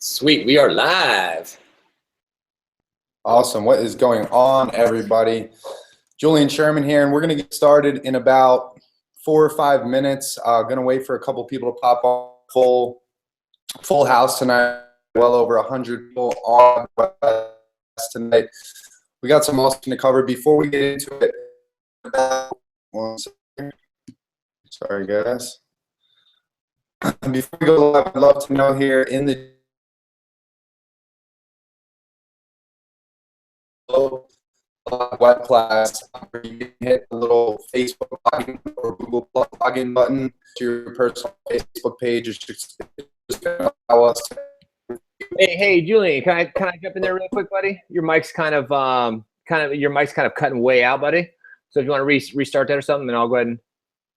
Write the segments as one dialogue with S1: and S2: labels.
S1: Sweet, we are live.
S2: Awesome. What is going on, everybody? Julian Sherman here, and we're going to get started in about 4 or 5 minutes. Going to wait for a couple people to pop on. Full house tonight. Well over 100 people on tonight. We got some awesome to cover. Before we get into it, 1 second. Sorry, guys. Before we go live, I'd love to know here in the web class, you can hit the little Facebook login or Google login button to your personal Facebook page. It's just allow us to.
S3: Hey, Julian, can I jump in there real quick, buddy? Your mic's kind of cutting way out, buddy. So if you want to restart that or something, then I'll go ahead and.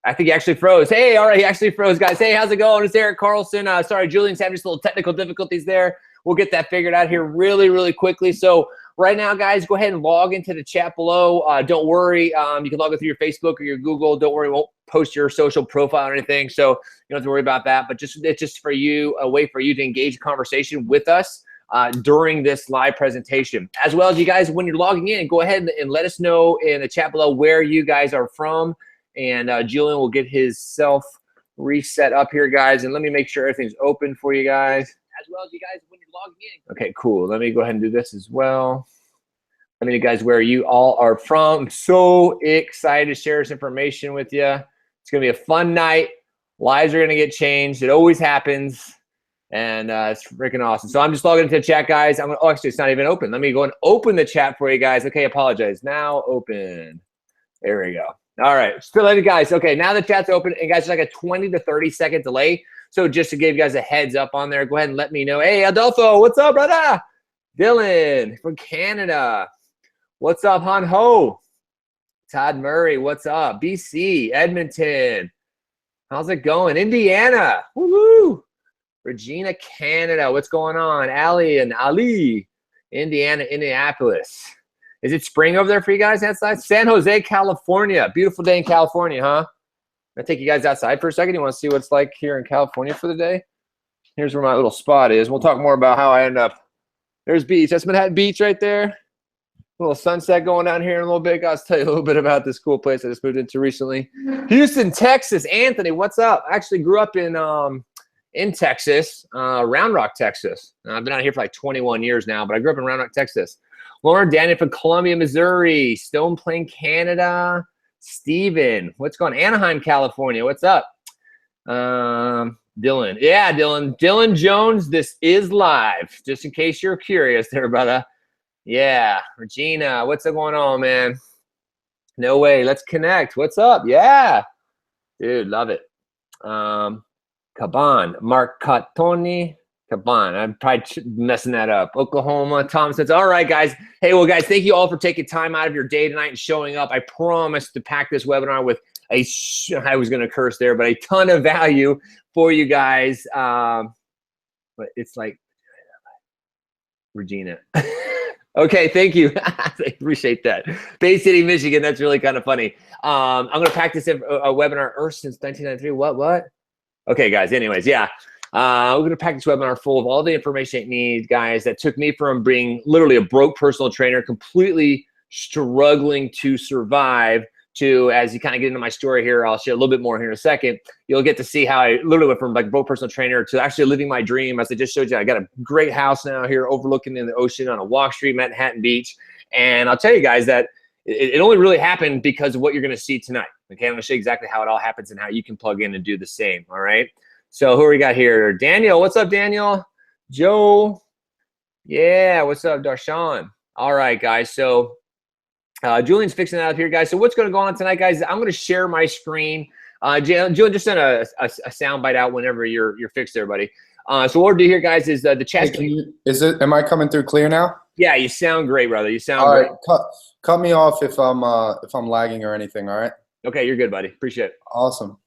S3: I think he actually froze. Hey, all right, he actually froze, guys. Hey, how's it going? It's Eric Carlson. Sorry, Julian's having just a little technical difficulties there. We'll get that figured out here really, really quickly. So right now, guys, go ahead and log into the chat below. Don't worry. You can log in through your Facebook or your Google. Don't worry, we won't post your social profile or anything. So you don't have to worry about that. But it's just for you, a way for you to engage a conversation with us during this live presentation. As well as you guys, when you're logging in, go ahead and let us know in the chat below where you guys are from. And Julian will get his self reset up here, guys. And let me make sure everything's open for you guys. As well as you guys, when you're logging in. Okay, cool. Let me go ahead and do this as well. Let me know, guys, where you all are from. I'm so excited to share this information with you. It's going to be a fun night. Lives are going to get changed. It always happens. And it's freaking awesome. So I'm just logging into the chat, guys. Oh, actually, it's not even open. Let me go and open the chat for you guys. Okay, apologize. Now open. There we go. All right, still you guys. Okay, now the chat's open, and guys, it's like a 20 to 30 second delay. So just to give you guys a heads up on there, go ahead and let me know. Hey, Adolfo, what's up, brother? Dylan from Canada. What's up, Han Ho? Todd Murray, what's up? BC, Edmonton. How's it going? Indiana. Woo-hoo. Regina, Canada. What's going on? Ali and Ali. Indiana, Indianapolis. Is it spring over there for you guys outside? San Jose, California. Beautiful day in California, huh? I'll take you guys outside for a second. You want to see what it's like here in California for the day? Here's where my little spot is. We'll talk more about how I end up. There's beach. That's Manhattan Beach right there. A little sunset going down here in a little bit. Guys, tell you a little bit about this cool place I just moved into recently. Houston, Texas. Anthony, what's up? I actually grew up in Texas, Round Rock, Texas. I've been out here for like 21 years now, but I grew up in Round Rock, Texas. Lauren Daniel from Columbia, Missouri. Stone Plain, Canada. Steven, what's going on? Anaheim, California. What's up? Dylan. Yeah, Dylan. Dylan Jones, this is live. Just in case you're curious there, brother. Yeah. Regina, what's going on, man? No way. Let's connect. What's up? Yeah. Dude, love it. Caban. Mark Catoni. Caban. I'm probably messing that up. Oklahoma. Tom says, all right, guys. Hey, well, guys, thank you all for taking time out of your day tonight and showing up. I promise to pack this webinar with I was going to curse there, but a ton of value for you guys. But it's like, Regina. Okay, thank you. I appreciate that. Bay City, Michigan. That's really kind of funny. I'm going to pack this a webinar since 1993. What? Okay, guys. Anyways, yeah. We're going to pack this webinar full of all the information you need, guys, that took me from being literally a broke personal trainer, completely struggling to survive, to, as you kind of get into my story here, I'll share a little bit more here in a second. You'll get to see how I literally went from like broke personal trainer to actually living my dream. As I just showed you, I got a great house now here overlooking in the ocean on a walk street, Manhattan Beach. And I'll tell you guys that it only really happened because of what you're going to see tonight. Okay, I'm going to show you exactly how it all happens and how you can plug in and do the same, all right? So who we got here? Daniel, what's up, Daniel? Joe, yeah, what's up, Darshan? All right, guys, so Julian's fixing that up here, guys. So what's going to go on tonight, guys? I'm going to share my screen. Julian, just send a sound bite out whenever you're fixed there, buddy. So what we'll do here, guys, is the chat.
S2: Hey, am I coming through clear now?
S3: Yeah, you sound great, brother. You sound
S2: all
S3: great.
S2: Right, cut me off if I'm lagging or anything. All right.
S3: Okay, you're good, buddy. Appreciate it.
S2: Awesome.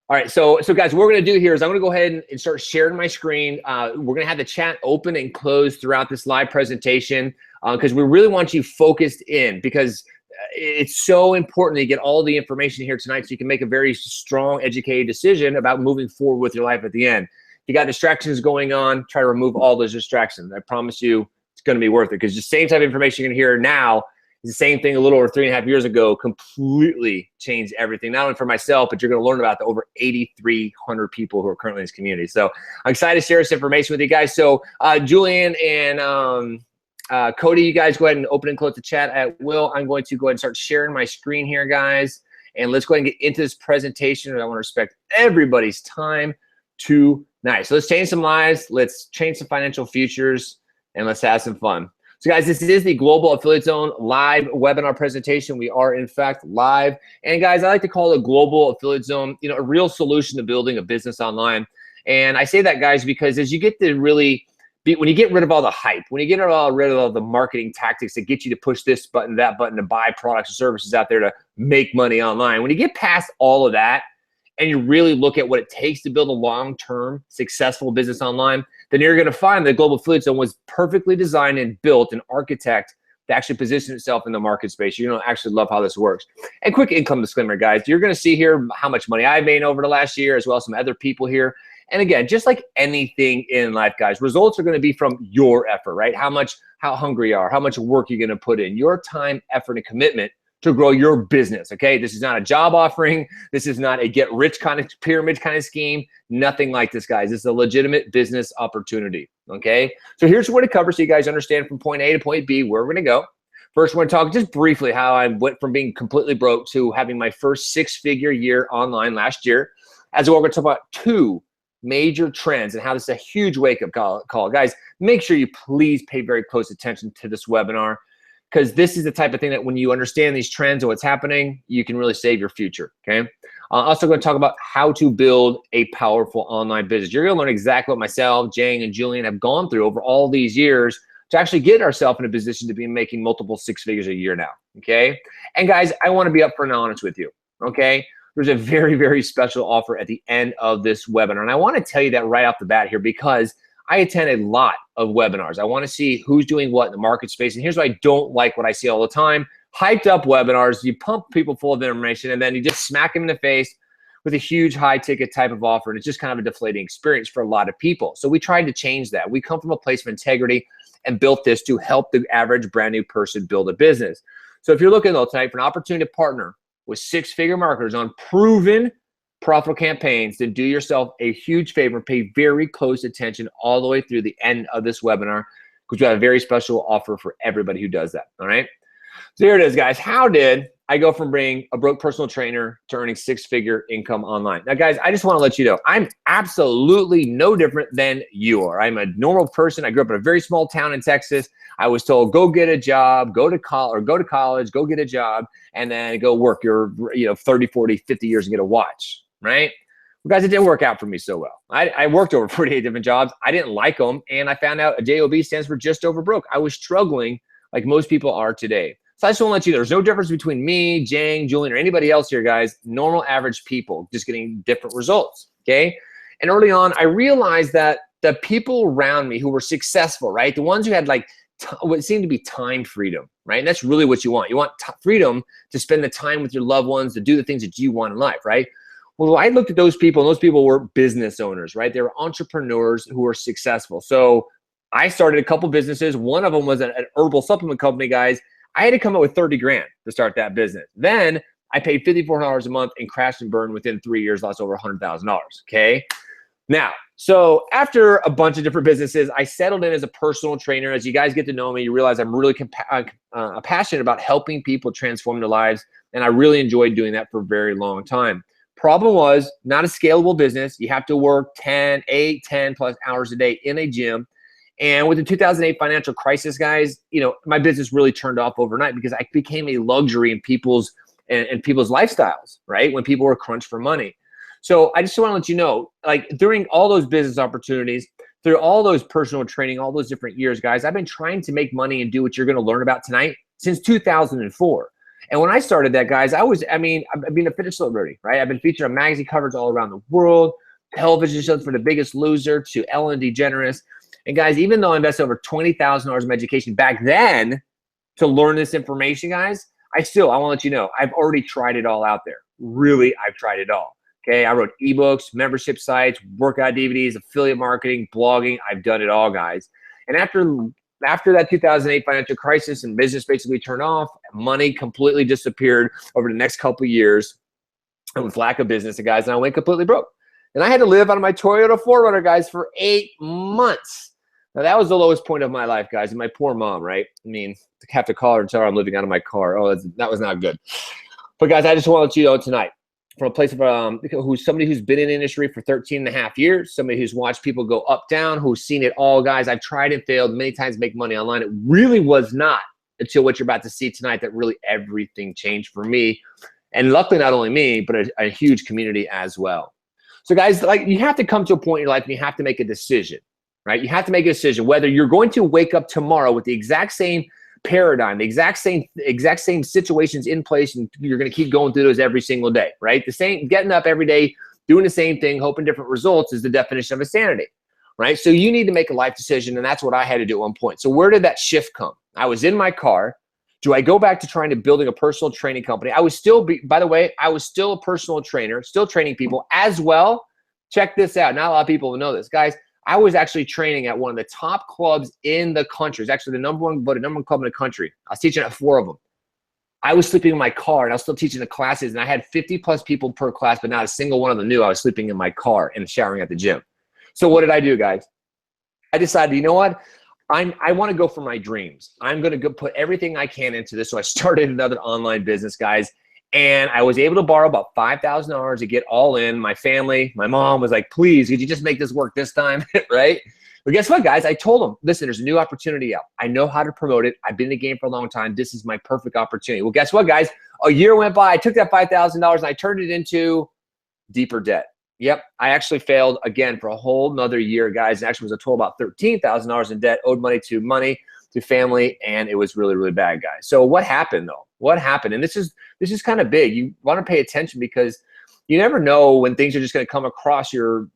S3: All right, so guys, what we're going to do here is I'm going to go ahead and start sharing my screen. We're going to have the chat open and closed throughout this live presentation because we really want you focused in, because it's so important to get all the information here tonight so you can make a very strong, educated decision about moving forward with your life at the end. you got distractions going on, try to remove all those distractions. I promise you it's going to be worth it, because the same type of information you're going to hear now is the same thing a little over 3.5 years ago, completely changed everything, not only for myself, but you're going to learn about the over 8,300 people who are currently in this community. So I'm excited to share this information with you guys. So Julian and Cody, you guys go ahead and open and close the chat at will. I'm going to go ahead and start sharing my screen here, guys. And let's go ahead and get into this presentation. I want to respect everybody's time tonight. So let's change some lives. Let's change some financial futures, and let's have some fun. So guys, this is the Global Affiliate Zone live webinar presentation. We are in fact live. And guys, I like to call it Global Affiliate Zone, a real solution to building a business online. And I say that, guys, because as you get to really when you get rid of all the hype, when you get rid of all the marketing tactics that get you to push this button, that button, to buy products or services out there to make money online, when you get past all of that and you really look at what it takes to build a long-term successful business online, then you're going to find that Global Affiliate Zone was perfectly designed and built and architect to actually position itself in the market space. You're going to actually love how this works. And quick income disclaimer, guys. You're going to see here how much money I've made over the last year, as well as some other people here. And again, just like anything in life, guys, results are going to be from your effort, right? How hungry you are, how much work you're going to put in, your time, effort, and commitment to grow your business, okay? This is not a job offering. This is not a get rich kind of pyramid kind of scheme. Nothing like this, guys. This is a legitimate business opportunity, okay? So here's what it covers so you guys understand from point A to point B where we're going to go. First, we're going to talk just briefly how I went from being completely broke to having my first six-figure year online last year. As well, we're going to talk about 2 major trends and how this is a huge wake-up call. Guys, make sure you please pay very close attention to this webinar, because this is the type of thing that when you understand these trends and what's happening, you can really save your future, okay? Also going to talk about how to build a powerful online business. You're going to learn exactly what myself, Jang, and Julian have gone through over all these years to actually get ourselves in a position to be making multiple 6 figures a year now, okay? And guys, I want to be upfront and honest with you, okay? There's a very, very special offer at the end of this webinar. And I want to tell you that right off the bat here, because I attend a lot of webinars. I want to see who's doing what in the market space. And here's what I don't like, what I see all the time. Hyped up webinars, you pump people full of information, and then you just smack them in the face with a huge high ticket type of offer. And it's just kind of a deflating experience for a lot of people. So we tried to change that. We come from a place of integrity and built this to help the average brand new person build a business. So if you're looking though tonight for an opportunity to partner with 6-figure marketers on proven profitable campaigns, then do yourself a huge favor and pay very close attention all the way through the end of this webinar, because we have a very special offer for everybody who does that, all right? So here it is, guys. How did I go from being a broke personal trainer to earning 6-figure income online? Now, guys, I just want to let you know, I'm absolutely no different than you are. I'm a normal person. I grew up in a very small town in Texas. I was told, go get a job, go to college, go get a job, and then go work your 30, 40, 50 years and get a watch, right? Well, guys, it didn't work out for me so well. I worked over 48 different jobs. I didn't like them, and I found out a JOB stands for just over broke. I was struggling like most people are today. So I just want to let you know, there's no difference between me, Jang, Julian, or anybody else here, guys. Normal, average people just getting different results, okay? And early on, I realized that the people around me who were successful, right, the ones who had like what seemed to be time freedom, right? And that's really what you want. You want freedom to spend the time with your loved ones, to do the things that you want in life, right? Well, I looked at those people, and those people were business owners, right? They were entrepreneurs who were successful. So I started a couple businesses. One of them was an herbal supplement company, guys. I had to come up with 30 grand to start that business. Then I paid $5,400 a month and crashed and burned within 3 years, lost over $100,000, okay? Now, so after a bunch of different businesses, I settled in as a personal trainer. As you guys get to know me, you realize I'm really passionate about helping people transform their lives, and I really enjoyed doing that for a very long time. Problem was, not a scalable business. You have to work 10 plus hours a day in a gym. And with the 2008 financial crisis, guys, my business really turned off overnight because I became a luxury in people's lifestyles, right? When people were crunched for money. So I just want to let you know, like during all those business opportunities, through all those personal training, all those different years, guys, I've been trying to make money and do what you're going to learn about tonight since 2004. And when I started that, guys, I've been a fitness celebrity, right? I've been featured on magazine covers all around the world, television shows from The Biggest Loser to Ellen DeGeneres. And guys, even though I invested over $20,000 in education back then to learn this information, guys, I want to let you know, I've already tried it all out there. Really, I've tried it all. Okay, I wrote ebooks, membership sites, workout DVDs, affiliate marketing, blogging. I've done it all, guys. And after that 2008 financial crisis and business basically turned off, money completely disappeared over the next couple of years. And with lack of business, guys, and I went completely broke. And I had to live out of my Toyota 4Runner, guys, for 8 months. Now, that was the lowest point of my life, guys, and my poor mom, right? I mean, to have to call her and tell her I'm living out of my car. Oh, that was not good. But, guys, I just want to let you know tonight, from a place of somebody who's been in the industry for 13 and a half years, somebody who's watched people go up, down, who's seen it all, guys. I've tried and failed many times to make money online. It really was not until what you're about to see tonight that really everything changed for me. And luckily, not only me, but a huge community as well. So, guys, like, you have to come to a point in your life and you have to make a decision, right? You have to make a decision whether you're going to wake up tomorrow with the exact same paradigm, the exact same situations in place, and you're going to keep going through those every single day, right? The same, getting up every day, doing the same thing, hoping different results is the definition of insanity, right? So you need to make a life decision, and that's what I had to do at one point. So where did that shift come? I was in my car. Do I go back to trying to building a personal training company? I was still, by the way, I was still a personal trainer, still training people as well. Check this out. Not a lot of people know this, guys. I was actually training at one of the top clubs in the country. It's actually the number one club in the country. I was teaching at 4 of them. I was sleeping in my car, and I was still teaching the classes, and I had 50 plus people per class, but not a single one of them knew I was sleeping in my car and showering at the gym. So what did I do, guys? I decided, you know what? I want to go for my dreams. I'm going to go put everything I can into this. So I started another online business, guys. And I was able to borrow about $5,000 to get all in. My family, my mom was like, please, could you just make this work this time, right? But guess what, guys? I told them, listen, there's a new opportunity out. I know how to promote it. I've been in the game for a long time. This is my perfect opportunity. Well, guess what, guys? A year went by. I took that $5,000 and I turned it into deeper debt. Yep, I actually failed again for a whole nother year, guys. It actually was a total about $13,000 in debt, owed money to family, and it was really, really bad, guys. So what happened, though? What happened? And this is kind of big. You want to pay attention because you never know when things are just going to come across your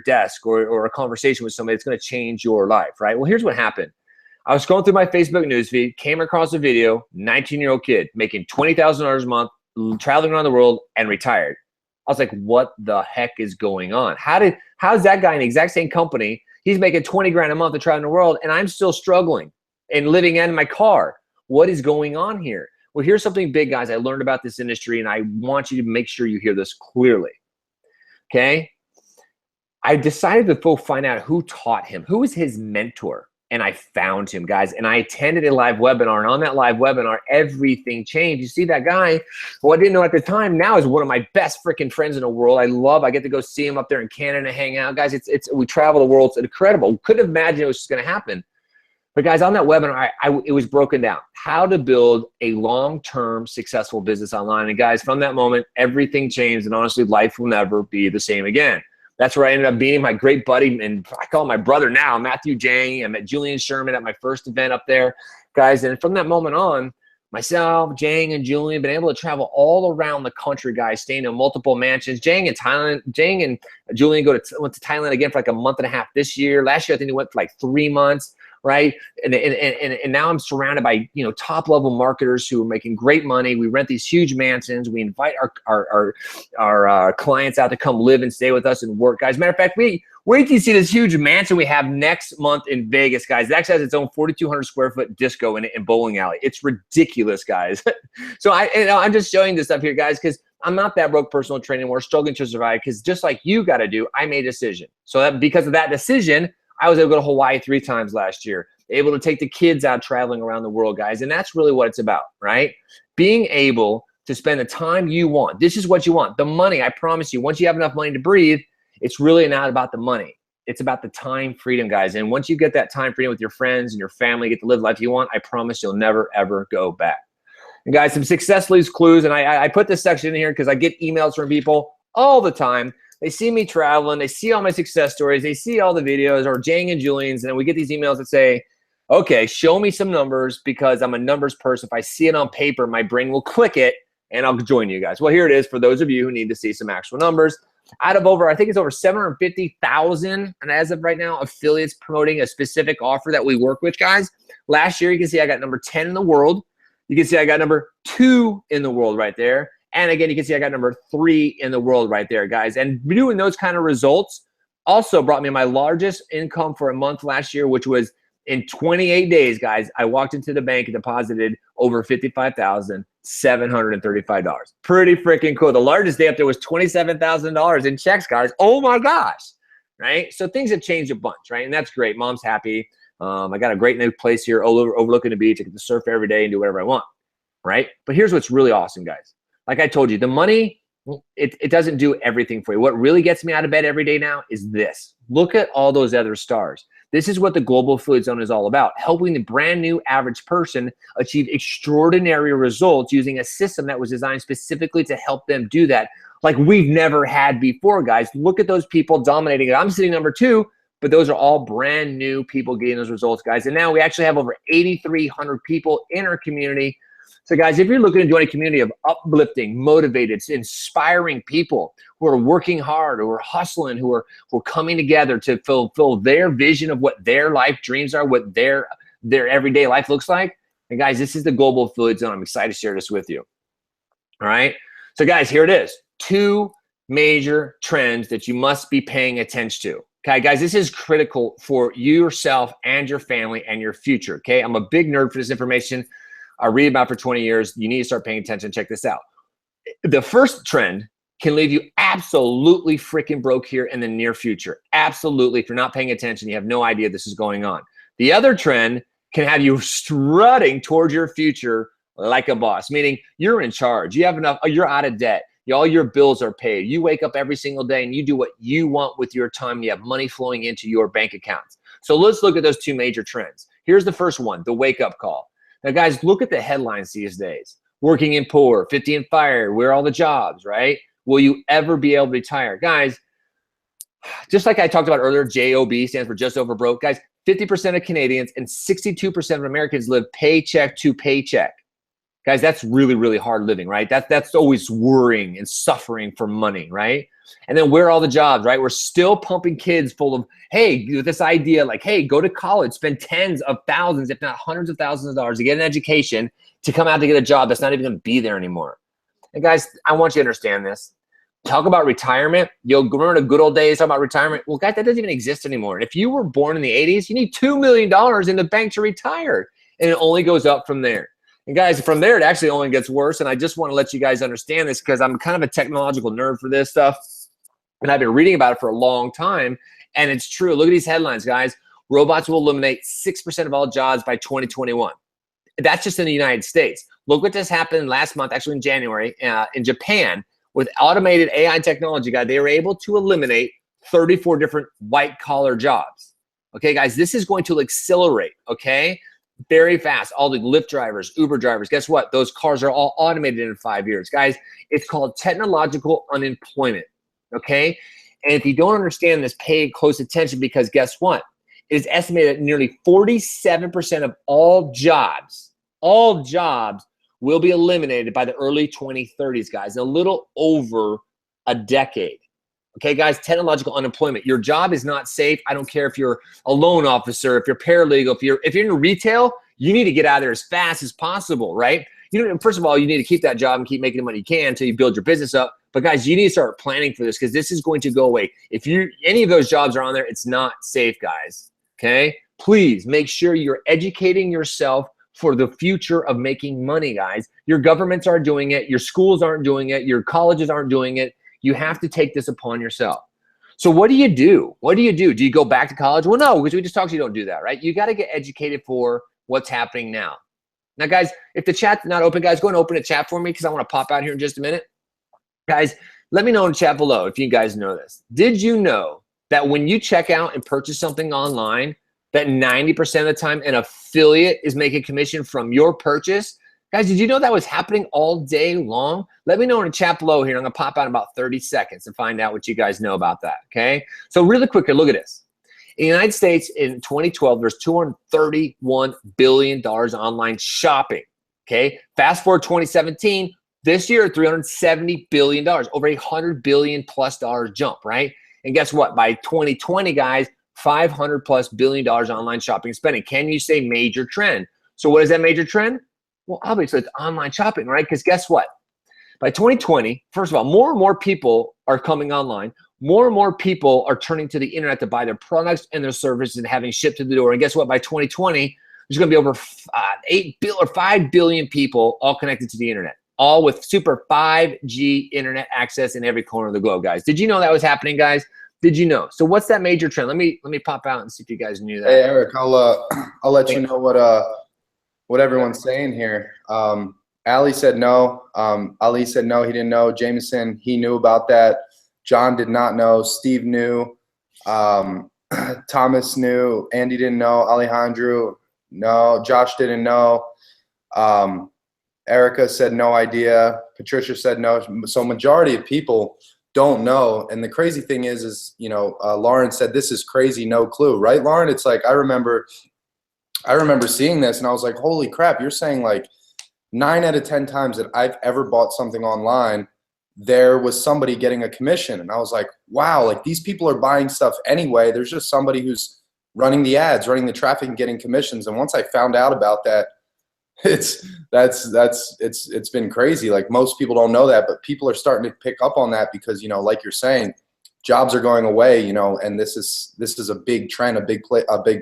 S3: desk or a conversation with somebody that's going to change your life, right? Well, here's what happened. I was scrolling through my Facebook newsfeed, came across a video, 19-year-old kid making $20,000 a month, traveling around the world, and retired. I was like, what the heck is going on? How's that guy in the exact same company? He's making 20 grand a month to travel the world, and I'm still struggling and living in my car. What is going on here? Well, here's something big, guys. I learned about this industry, and I want you to make sure you hear this clearly. Okay? I decided to go find out who taught him, who was his mentor. And I found him, guys, and I attended a live webinar, and on that live webinar, everything changed. You see that guy, who I didn't know at the time, now is one of my best freaking friends in the world. I get to go see him up there in Canada, hang out. Guys, we travel the world. It's incredible. Couldn't imagine it was just going to happen. But guys, on that webinar, it was broken down. How to build a long-term successful business online. And guys, from that moment, everything changed, and honestly, life will never be the same again. That's where I ended up meeting my great buddy, and I call him my brother now, Matthew Jang. I met Julian Sherman at my first event up there, guys. And from that moment on, myself, Jang, and Julian have been able to travel all around the country, guys, staying in multiple mansions. Jang and Julian went to Thailand again for like a month and a half this year. Last year, I think they went for like 3 months. Right. And now I'm surrounded by, top level marketers who are making great money. We rent these huge mansions. We invite our clients out to come live and stay with us and work, guys. Matter of fact, wait till you see this huge mansion we have next month in Vegas, guys. It actually has its own 4,200 square foot disco in it and bowling alley. It's ridiculous, guys. So I'm just showing this stuff here, guys, because I'm not that broke personal trainer anymore, struggling to survive, because just like you got to do, I made a decision. So that because of that decision, I was able to go to Hawaii 3 times last year, able to take the kids out traveling around the world, guys. And that's really what it's about, right? Being able to spend the time you want. This is what you want. The money, I promise you, once you have enough money to breathe, it's really not about the money. It's about the time freedom, guys. And once you get that time freedom with your friends and your family, get to live the life you want, I promise you'll never, ever go back. And guys, some success leads clues. And I put this section in here because I get emails from people all the time. They see me traveling. They see all my success stories. They see all the videos, or Jang and Julian's, and then we get these emails that say, okay, show me some numbers, because I'm a numbers person. If I see it on paper, my brain will click it, and I'll join you guys. Well, here it is for those of you who need to see some actual numbers. Out of I think it's over 750,000, and as of right now, affiliates promoting a specific offer that we work with, guys. Last year, you can see I got number 10 in the world. You can see I got number 2 in the world right there. And again, you can see I got number 3 in the world right there, guys. And doing those kind of results also brought me my largest income for a month last year, which was in 28 days, guys. I walked into the bank and deposited over $55,735. Pretty freaking cool. The largest day up there was $27,000 in checks, guys. Oh my gosh, right? So things have changed a bunch, right? And that's great. Mom's happy. I got a great new place here overlooking the beach. I get to surf every day and do whatever I want, right? But here's what's really awesome, guys. Like I told you, the money, it doesn't do everything for you. What really gets me out of bed every day now is this. Look at all those other stars. This is what the Global Affiliate Zone is all about, helping the brand new average person achieve extraordinary results using a system that was designed specifically to help them do that like we've never had before, guys. Look at those people dominating it. I'm sitting number 2, but those are all brand new people getting those results, guys. And now we actually have over 8,300 people in our community. So guys, if you're looking to join a community of uplifting, motivated, inspiring people who are working hard, who are hustling, who are coming together to fulfill their vision of what their life dreams are, what their everyday life looks like, and guys, this is the Global Affiliate Zone. I'm excited to share this with you. All right. So guys, here it is. 2 major trends that you must be paying attention to. Okay, guys, this is critical for yourself and your family and your future. Okay, I'm a big nerd for this information. I read about it for 20 years. You need to start paying attention. Check this out. The first trend can leave you absolutely freaking broke here in the near future. Absolutely. If you're not paying attention, you have no idea this is going on. The other trend can have you strutting towards your future like a boss, meaning you're in charge. You have enough, you're out of debt. All your bills are paid. You wake up every single day and you do what you want with your time. You have money flowing into your bank accounts. So let's look at those 2 major trends. Here's the first one, the wake-up call. Now, guys, look at the headlines these days. Working in poor, 50 and fired, where are all the jobs, right? Will you ever be able to retire? Guys, just like I talked about earlier, JOB stands for just over broke. Guys, 50% of Canadians and 62% of Americans live paycheck to paycheck. Guys, that's really, really hard living, right? That's always worrying and suffering for money, right? And then where are all the jobs, right? We're still pumping kids full of, hey, this idea like, hey, go to college, spend tens of thousands, if not hundreds of thousands of dollars to get an education to come out to get a job that's not even going to be there anymore. And guys, I want you to understand this. Talk about retirement. You'll remember the good old days talking about retirement. Well, guys, that doesn't even exist anymore. And if you were born in the 80s, you need $2 million in the bank to retire. And it only goes up from there. And guys, from there, it actually only gets worse. And I just want to let you guys understand this because I'm kind of a technological nerd for this stuff. And I've been reading about it for a long time. And it's true. Look at these headlines, guys. Robots will eliminate 6% of all jobs by 2021. That's just in the United States. Look what just happened last month, actually in January, in Japan. With automated AI technology, guys, they were able to eliminate 34 different white-collar jobs. Okay, guys, this is going to accelerate, okay? Very fast. All the Lyft drivers, Uber drivers, guess what? Those cars are all automated in 5 years. Guys, it's called technological unemployment, okay? And if you don't understand this, pay close attention because guess what? It is estimated that nearly 47% of all jobs will be eliminated by the early 2030s, guys, a little over a decade. Okay, guys, technological unemployment. Your job is not safe. I don't care if you're a loan officer, if you're paralegal, if you're in retail, you need to get out of there as fast as possible, right? First of all, you need to keep that job and keep making the money you can until you build your business up. But guys, you need to start planning for this because this is going to go away. If any of those jobs are on there, it's not safe, guys. Okay? Please make sure you're educating yourself for the future of making money, guys. Your governments aren't doing it. Your schools aren't doing it. Your colleges aren't doing it. You have to take this upon yourself. So what do you do? What do you do? Do you go back to college? Well, no, because we just talked to you don't do that, right? You got to get educated for what's happening now. Now, guys, if the chat's not open, guys, go and open a chat for me because I want to pop out here in just a minute. Guys, let me know in the chat below if you guys know this. Did you know that when you check out and purchase something online, that 90% of the time an affiliate is making commission from your purchase? Guys, did you know that was happening all day long? Let me know in the chat below here. I'm going to pop out in about 30 seconds and find out what you guys know about that, okay? So really quickly, look at this. In the United States in 2012, there's $231 billion online shopping, okay? Fast forward 2017, this year, $370 billion, over $100 billion plus jump, right? And guess what? By 2020, guys, $500+ billion online shopping spending. Can you say major trend? So what is that major trend? Well, obviously it's online shopping, right? Because guess what? by 2020, first of all, more and more people are coming online. More and more people are turning to the internet to buy their products and their services and having shipped to the door. And guess what? By 2020, there's going to be over 5 billion people all connected to the internet, all with super 5G internet access in every corner of the globe, guys. Did you know that was happening, guys? Did you know? So what's that major trend? Let me pop out and see if you guys knew that.
S2: Hey, Eric, I'll let you know what everyone's saying here. Ali said no. Ali said no, he didn't know. Jameson, he knew about that. John did not know. Steve knew. Thomas knew. Andy didn't know. Alejandro, no. Josh didn't know. Erica said no idea. Patricia said no. So majority of people don't know. And the crazy thing is you know, Lauren said this is crazy, no clue, right, Lauren? It's like I remember seeing this and I was like, holy crap, you're saying like 9 out of 10 times that I've ever bought something online, there was somebody getting a commission. And I was like, wow, like these people are buying stuff anyway. There's just somebody who's running the ads, running the traffic and getting commissions. And once I found out about that, it's been crazy. Like most people don't know that, but people are starting to pick up on that because, you know, like you're saying, jobs are going away, you know, and this is a big trend, a big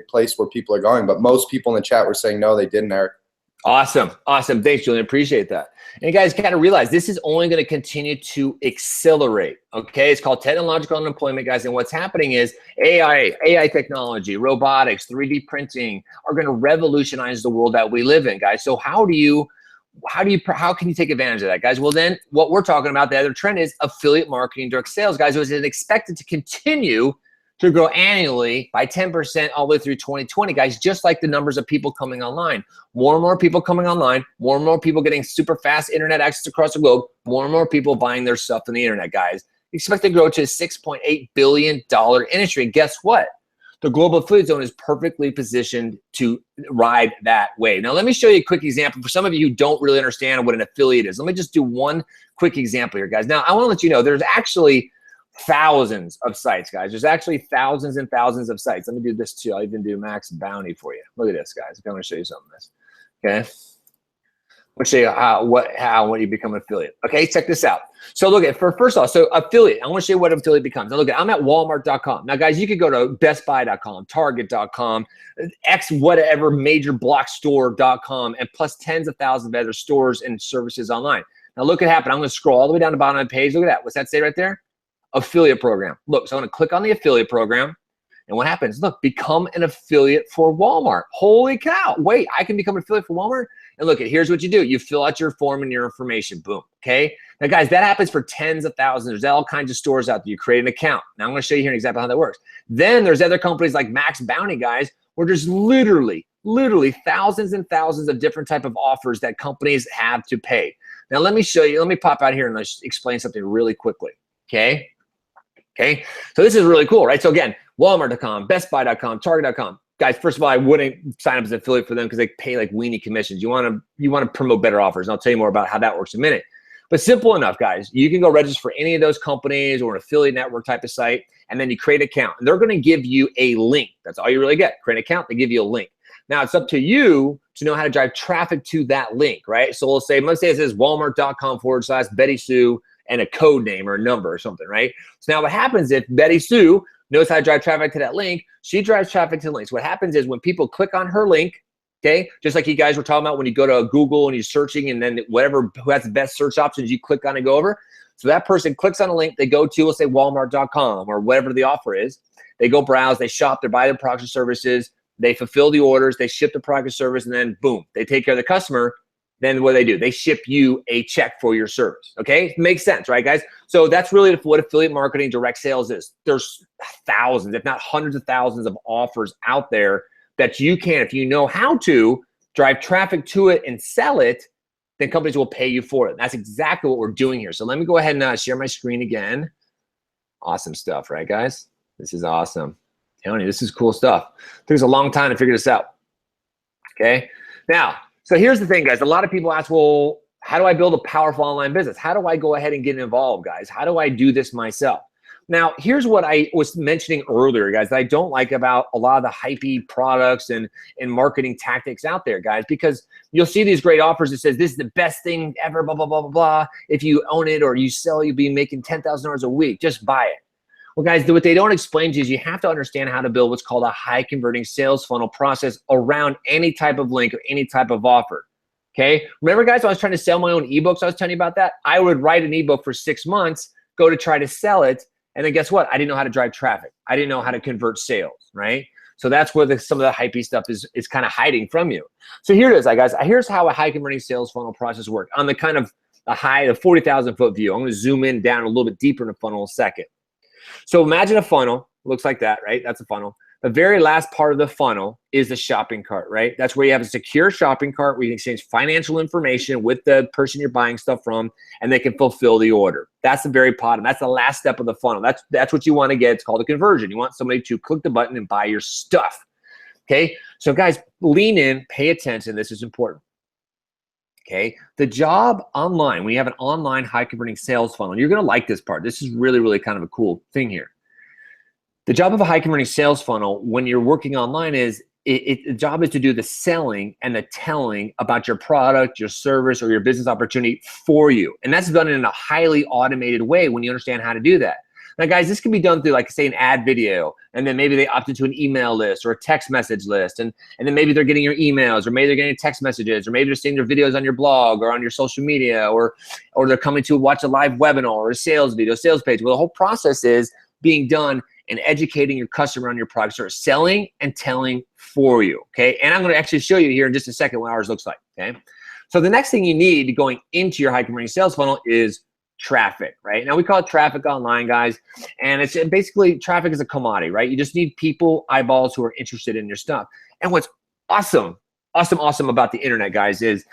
S2: place where people are going. But most people in the chat were saying no, they didn't, Eric.
S3: Awesome. Thanks, Julian. Appreciate that. And you guys kind of realize this is only going to continue to accelerate. Okay. It's called technological unemployment, guys. And what's happening is AI technology, robotics, 3D printing are going to revolutionize the world that we live in, guys. So how can you take advantage of that, guys? Well, then what we're talking about, the other trend is affiliate marketing, direct sales, guys. It was expected to continue to grow annually by 10% all the way through 2020, guys, just like the numbers of people coming online. More and more people coming online, more and more people getting super fast internet access across the globe, more and more people buying their stuff on the internet, guys. Expect to grow to a $6.8 billion industry. And guess what? The Global Affiliate Zone is perfectly positioned to ride that wave. Now, let me show you a quick example for some of you who don't really understand what an affiliate is. Let me just do one quick example here, guys. Now, I want to let you know there's actually thousands of sites, guys. There's actually thousands and thousands of sites. Let me do this too. I'll even do Max Bounty for you. Look at this, guys. I'm going to show you something. Okay. I'm going to show you how you become an affiliate. Okay, check this out. So look at first off, so affiliate. I want to show you what affiliate becomes. Now look at, I'm at Walmart.com. Now guys, you could go to BestBuy.com, Target.com, X whatever major block store.com, and plus tens of thousands of other stores and services online. Now look what happened. I'm going to scroll all the way down to the bottom of the page. Look at that. What's that say right there? Affiliate program. Look, so I'm going to click on the affiliate program. And what happens? Look, become an affiliate for Walmart. Holy cow. Wait, I can become an affiliate for Walmart? And look, here's what you do. You fill out your form and your information. Boom. Okay. Now, guys, that happens for tens of thousands. There's all kinds of stores out there. You create an account. Now, I'm going to show you here an example how that works. Then there's other companies like Max Bounty, guys, where there's literally thousands and thousands of different type of offers that companies have to pay. Now, let me show you. Let me pop out here and let's explain something really quickly. Okay. Okay, so this is really cool, right? So again, Walmart.com, BestBuy.com, Target.com. Guys, first of all, I wouldn't sign up as an affiliate for them because they pay like weenie commissions. You want to promote better offers, and I'll tell you more about how that works in a minute. But simple enough, guys. You can go register for any of those companies or an affiliate network type of site, and then you create an account. And they're going to give you a link. That's all you really get. Create an account, they give you a link. Now, it's up to you to know how to drive traffic to that link, right? So let's say it says Walmart.com/Betty Sue and a code name or a number or something, right? So now what happens if Betty Sue knows how to drive traffic to that link, she drives traffic to the link. So what happens is when people click on her link, okay, just like you guys were talking about when you go to Google and you're searching and then who has the best search options, you click on and go over. So that person clicks on a link, they go to, let's say Walmart.com or whatever the offer is. They go browse, they shop, they buy their products and services, they fulfill the orders, they ship the product or service, and then boom, they take care of the customer. Then what do? They ship you a check for your service. Okay, makes sense, right, guys? So that's really what affiliate marketing, direct sales is. There's thousands, if not hundreds of thousands of offers out there that you can, if you know how to drive traffic to it and sell it, then companies will pay you for it. That's exactly what we're doing here. So let me go ahead and share my screen again. Awesome stuff, right, guys? This is awesome. I'm telling you, this is cool stuff. It took us a long time to figure this out. Okay, now. So here's the thing, guys. A lot of people ask, well, how do I build a powerful online business? How do I go ahead and get involved, guys? How do I do this myself? Now, here's what I was mentioning earlier, guys, that I don't like about a lot of the hypey products and marketing tactics out there, guys, because you'll see these great offers that says this is the best thing ever, blah, blah, blah, blah, blah. If you own it or you sell, you'll be making $10,000 a week. Just buy it. Well, guys, what they don't explain to you is you have to understand how to build what's called a high converting sales funnel process around any type of link or any type of offer. Okay. Remember, guys, when I was trying to sell my own ebooks, I was telling you about that. I would write an ebook for 6 months, go to try to sell it. And then guess what? I didn't know how to drive traffic. I didn't know how to convert sales, right? So that's where some of the hypey stuff is kind of hiding from you. So here it is, guys. Here's how a high converting sales funnel process works on the kind of the 40,000 foot view. I'm going to zoom in down a little bit deeper in the funnel in a second. So imagine a funnel, looks like that, right? That's a funnel. The very last part of the funnel is the shopping cart, right? That's where you have a secure shopping cart where you can exchange financial information with the person you're buying stuff from, and they can fulfill the order. That's the very bottom. That's the last step of the funnel. That's what you want to get. It's called a conversion. You want somebody to click the button and buy your stuff. Okay? So guys, lean in, pay attention. This is important. Okay? The job online, when you have an online high converting sales funnel, you're going to like this part. This is really, really kind of a cool thing here. The job of a high converting sales funnel when you're working online is the job is to do the selling and the telling about your product, your service, or your business opportunity for you. And that's done in a highly automated way when you understand how to do that. Now, guys, this can be done through, like, say, an ad video, and then maybe they opt into an email list or a text message list, and then maybe they're getting your emails, or maybe they're getting text messages, or maybe they're seeing your videos on your blog or on your social media, or they're coming to watch a live webinar or a sales video, sales page. Well, the whole process is being done and educating your customer on your product, or selling and telling for you, okay? And I'm gonna actually show you here in just a second what ours looks like, okay? So the next thing you need going into your high converting sales funnel is traffic, right? Now we call it traffic online, guys, and it's basically traffic is a commodity, right? You just need people, eyeballs who are interested in your stuff. And what's awesome about the internet, guys, is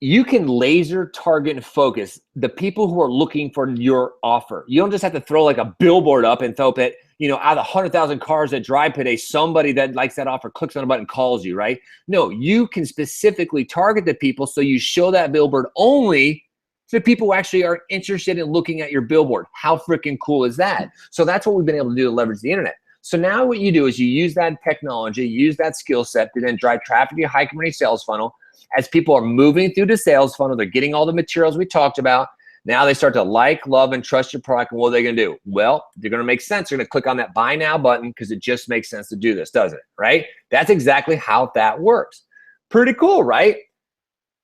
S3: you can laser target and focus the people who are looking for your offer. You don't just have to throw like a billboard up and hope that, out of 100,000 cars that drive today, somebody that likes that offer clicks on a button and calls you, right? No, you can specifically target the people, so you show that billboard only to people who actually are interested in looking at your billboard. How freaking cool is that? So that's what we've been able to do to leverage the internet. So now what you do is you use that technology, use that skill set to then drive traffic to your high converting sales funnel. As people are moving through the sales funnel, they're getting all the materials we talked about. Now they start to like, love, and trust your product. And what are they going to do? Well, they're going to make sense. They're going to click on that buy now button because it just makes sense to do this, doesn't it? Right? That's exactly how that works. Pretty cool, right?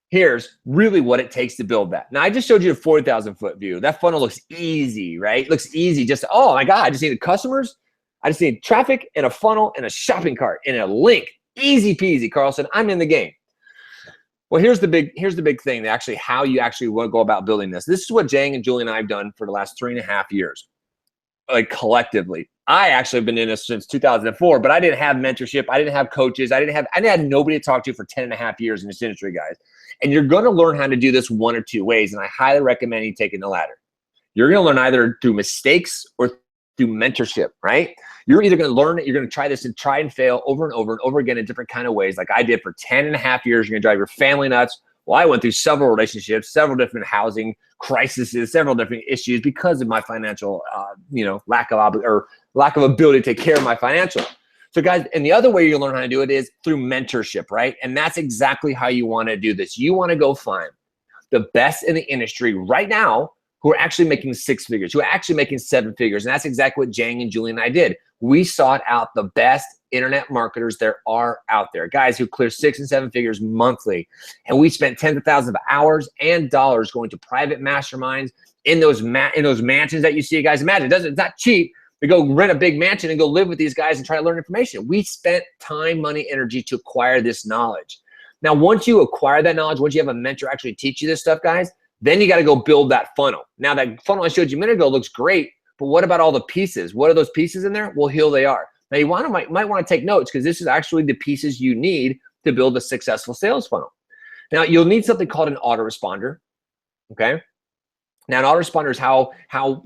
S3: Here's really what it takes to build that. Now, I just showed you a 40,000 foot view. That funnel looks easy, right? It looks easy. Just, oh my God, I just need the customers. I just need traffic and a funnel and a shopping cart and a link. Easy peasy, Carlson. I'm in the game. Well, here's the big thing, actually, how you actually want to go about building this. This is what Jang and Julie and I have done for the last 3.5 years, like collectively. I actually have been in this since 2004, but I didn't have mentorship. I didn't have coaches. I had nobody to talk to for 10.5 years in this industry, guys. And you're going to learn how to do this one or two ways, and I highly recommend you taking the latter. You're going to learn either through mistakes or through mentorship, right? You're either going to learn it, you're going to try this and try and fail over and over and over again in different kind of ways, like I did for 10.5 years. You're going to drive your family nuts. Well, I went through several relationships, several different housing crises, several different issues because of my financial, lack of ability to take care of my financial. So guys, and the other way you'll learn how to do it is through mentorship, right? And that's exactly how you want to do this. You want to go find the best in the industry right now who are actually making 6 figures, who are actually making 7 figures. And that's exactly what Jang and Julie and I did. We sought out the best internet marketers there are out there, guys who clear 6 and 7 figures monthly. And we spent tens of thousands of hours and dollars going to private masterminds in those mansions that you see, guys. Imagine, it's not cheap to go rent a big mansion and go live with these guys and try to learn information. We spent time, money, energy to acquire this knowledge. Now, once you acquire that knowledge, once you have a mentor actually teach you this stuff, guys, then you got to go build that funnel. Now, that funnel I showed you a minute ago looks great, but what about all the pieces? What are those pieces in there? Well, here they are. Now, you might want to take notes because this is actually the pieces you need to build a successful sales funnel. Now, you'll need something called an autoresponder, okay? Now, an autoresponder is how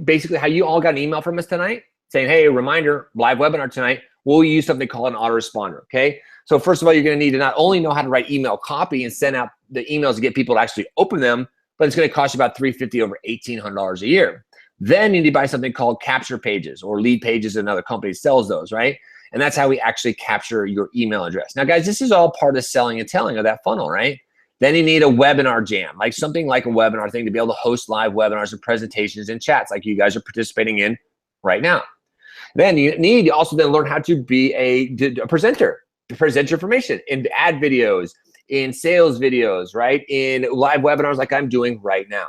S3: basically how you all got an email from us tonight saying, hey, reminder, live webinar tonight. We'll use something called an autoresponder, okay? So first of all, you're going to need to not only know how to write email copy and send out the emails to get people to actually open them, but it's going to cost you about $350 over $1,800 a year. Then you need to buy something called Capture Pages or Lead Pages. Another company sells those, right? And that's how we actually capture your email address. Now, guys, this is all part of selling and telling of that funnel, right? Then you need a webinar jam, like something like a webinar thing to be able to host live webinars and presentations and chats like you guys are participating in right now. Then you need to also then learn how to be a presenter, to present your information in ad videos, in sales videos, right? In live webinars like I'm doing right now.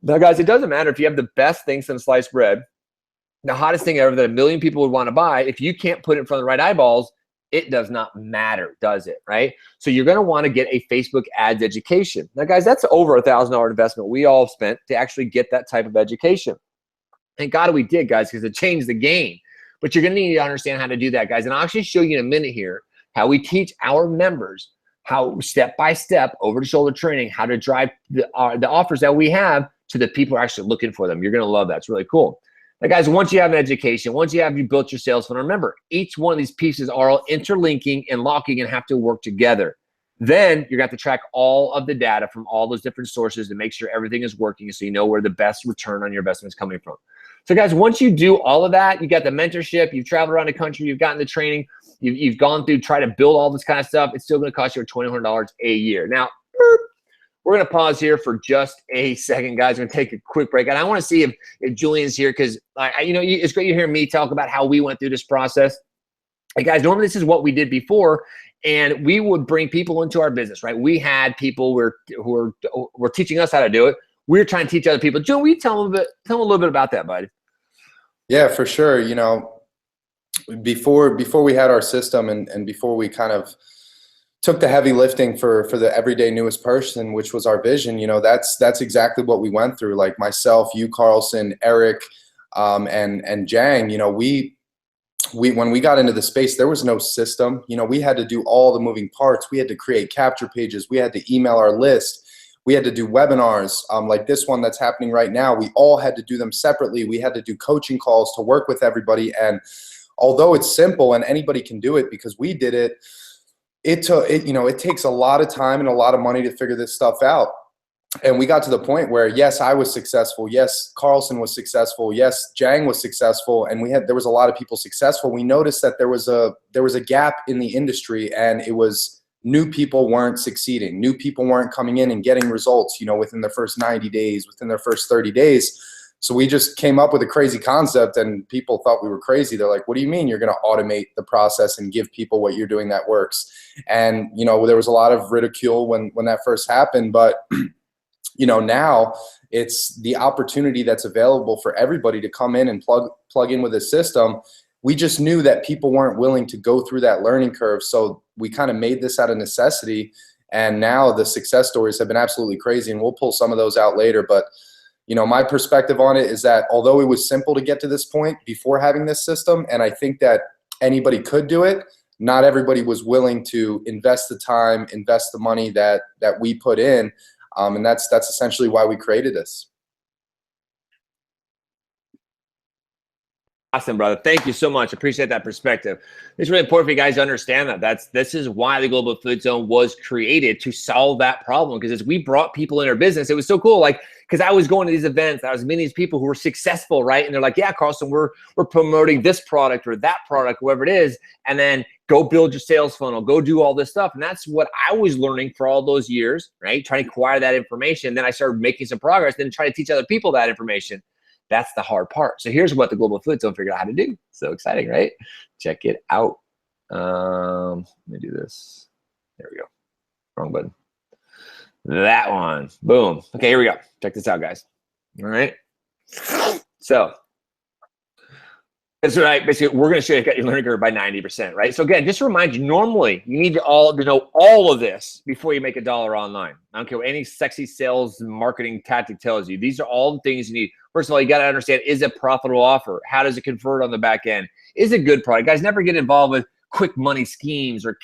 S3: Now, guys, it doesn't matter if you have the best thing since sliced bread, the hottest thing ever that a million people would want to buy. If you can't put it in front of the right eyeballs, it does not matter, does it, right? So you're going to want to get a Facebook ads education. Now, guys, that's over $1,000 investment we all spent to actually get that type of education. Thank God we did, guys, because it changed the game. But you're going to need to understand how to do that, guys. And I'll actually show you in a minute here how we teach our members how step-by-step, over-the-shoulder training, how to drive the offers that we have to the people who are actually looking for them. You're going to love that. It's really cool. Now, guys, once you have an education, once you built your sales funnel, remember, each one of these pieces are all interlinking and locking and have to work together. Then you're going to have to track all of the data from all those different sources to make sure everything is working so you know where the best return on your investment is coming from. So, guys, once you do all of that, you got the mentorship, you've traveled around the country, you've gotten the training, you've gone through, try to build all this kind of stuff, it's still going to cost you $2,100 a year. Now, we're going to pause here for just a second, guys. We're going to take a quick break. And I want to see if Julian's here because, it's great you hear me talk about how we went through this process. Hey, guys, normally this is what we did before, and we would bring people into our business, right? We had people who were teaching us how to do it. We were trying to teach other people. Julian, will you tell them a little bit about that, buddy?
S2: Yeah, for sure. Before we had our system and before we kind of took the heavy lifting for the everyday newest person, which was our vision, that's exactly what we went through. Like myself, you, Carlson, Eric, and Jang, we when we got into the space, there was no system. We had to do all the moving parts. We had to create capture pages. We had to email our list. We had to do webinars like this one that's happening right now. We all had to do them separately. We had to do coaching calls to work with everybody. And although it's simple and anybody can do it because we did it, it takes a lot of time and a lot of money to figure this stuff out. And we got to the point where, yes, I was successful. Yes, Carlson was successful. Yes, Jang was successful. And there was a lot of people successful. We noticed that there was a gap in the industry, and it was new people weren't succeeding. New people weren't coming in and getting results, within their first 90 days, within their first 30 days. So we just came up with a crazy concept, and people thought we were crazy. They're like, what do you mean you're going to automate the process and give people what you're doing that works? And, there was a lot of ridicule when that first happened. But, now it's the opportunity that's available for everybody to come in and plug in with a system. We just knew that people weren't willing to go through that learning curve. So we kind of made this out of necessity. And now the success stories have been absolutely crazy. And we'll pull some of those out later. But my perspective on it is that although it was simple to get to this point before having this system, and I think that anybody could do it, not everybody was willing to invest the time, invest the money that we put in. And that's essentially why we created this.
S3: Awesome, brother. Thank you so much. Appreciate that perspective. It's really important for you guys to understand that. This is why the Global Affiliate Zone was created, to solve that problem. Because as we brought people in our business, it was so cool. Because I was going to these events, I was meeting these people who were successful, right? And they're like, yeah, Carlson, we're promoting this product or that product, whoever it is, and then go build your sales funnel, go do all this stuff. And that's what I was learning for all those years, right? Trying to acquire that information. Then I started making some progress, then try to teach other people that information. That's the hard part. So here's what the Global Affiliate Zone figured out how to do. So exciting, right? Check it out. Let me do this. There we go. Wrong button. That one. Boom. Okay, here we go. Check this out, guys. All right. So that's right. Basically, we're going to show you got your learning curve by 90%, right? So again, just to remind you, normally you need to know all of this before you make $1 online. I don't care what any sexy sales marketing tactic tells you. These are all the things you need. First of all, you got to understand, is it a profitable offer? How does it convert on the back end? Is it a good product? Guys, never get involved with quick money schemes or,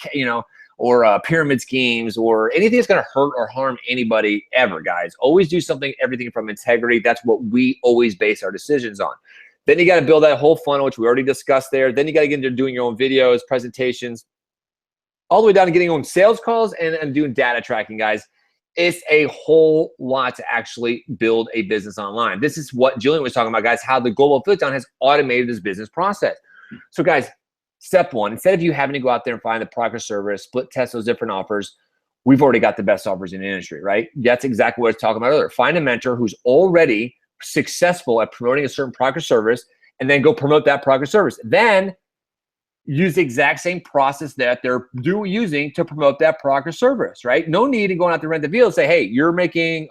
S3: or pyramid schemes or anything that's going to hurt or harm anybody ever, guys. Always do everything from integrity. That's what we always base our decisions on. Then you got to build that whole funnel, which we already discussed there. Then you got to get into doing your own videos, presentations, all the way down to getting your own sales calls and doing data tracking, guys. It's a whole lot to actually build a business online. This is what Julian was talking about, guys, how the Global Affiliate Zone has automated this business process. So guys, step one, instead of you having to go out there and find the product or service, split test those different offers, we've already got the best offers in the industry, right? That's exactly what I was talking about earlier. Find a mentor who's already successful at promoting a certain product or service, and then go promote that product or service. Then use the exact same process that they're using to promote that product or service, right? No need in going out to rent the field and say, hey, you're making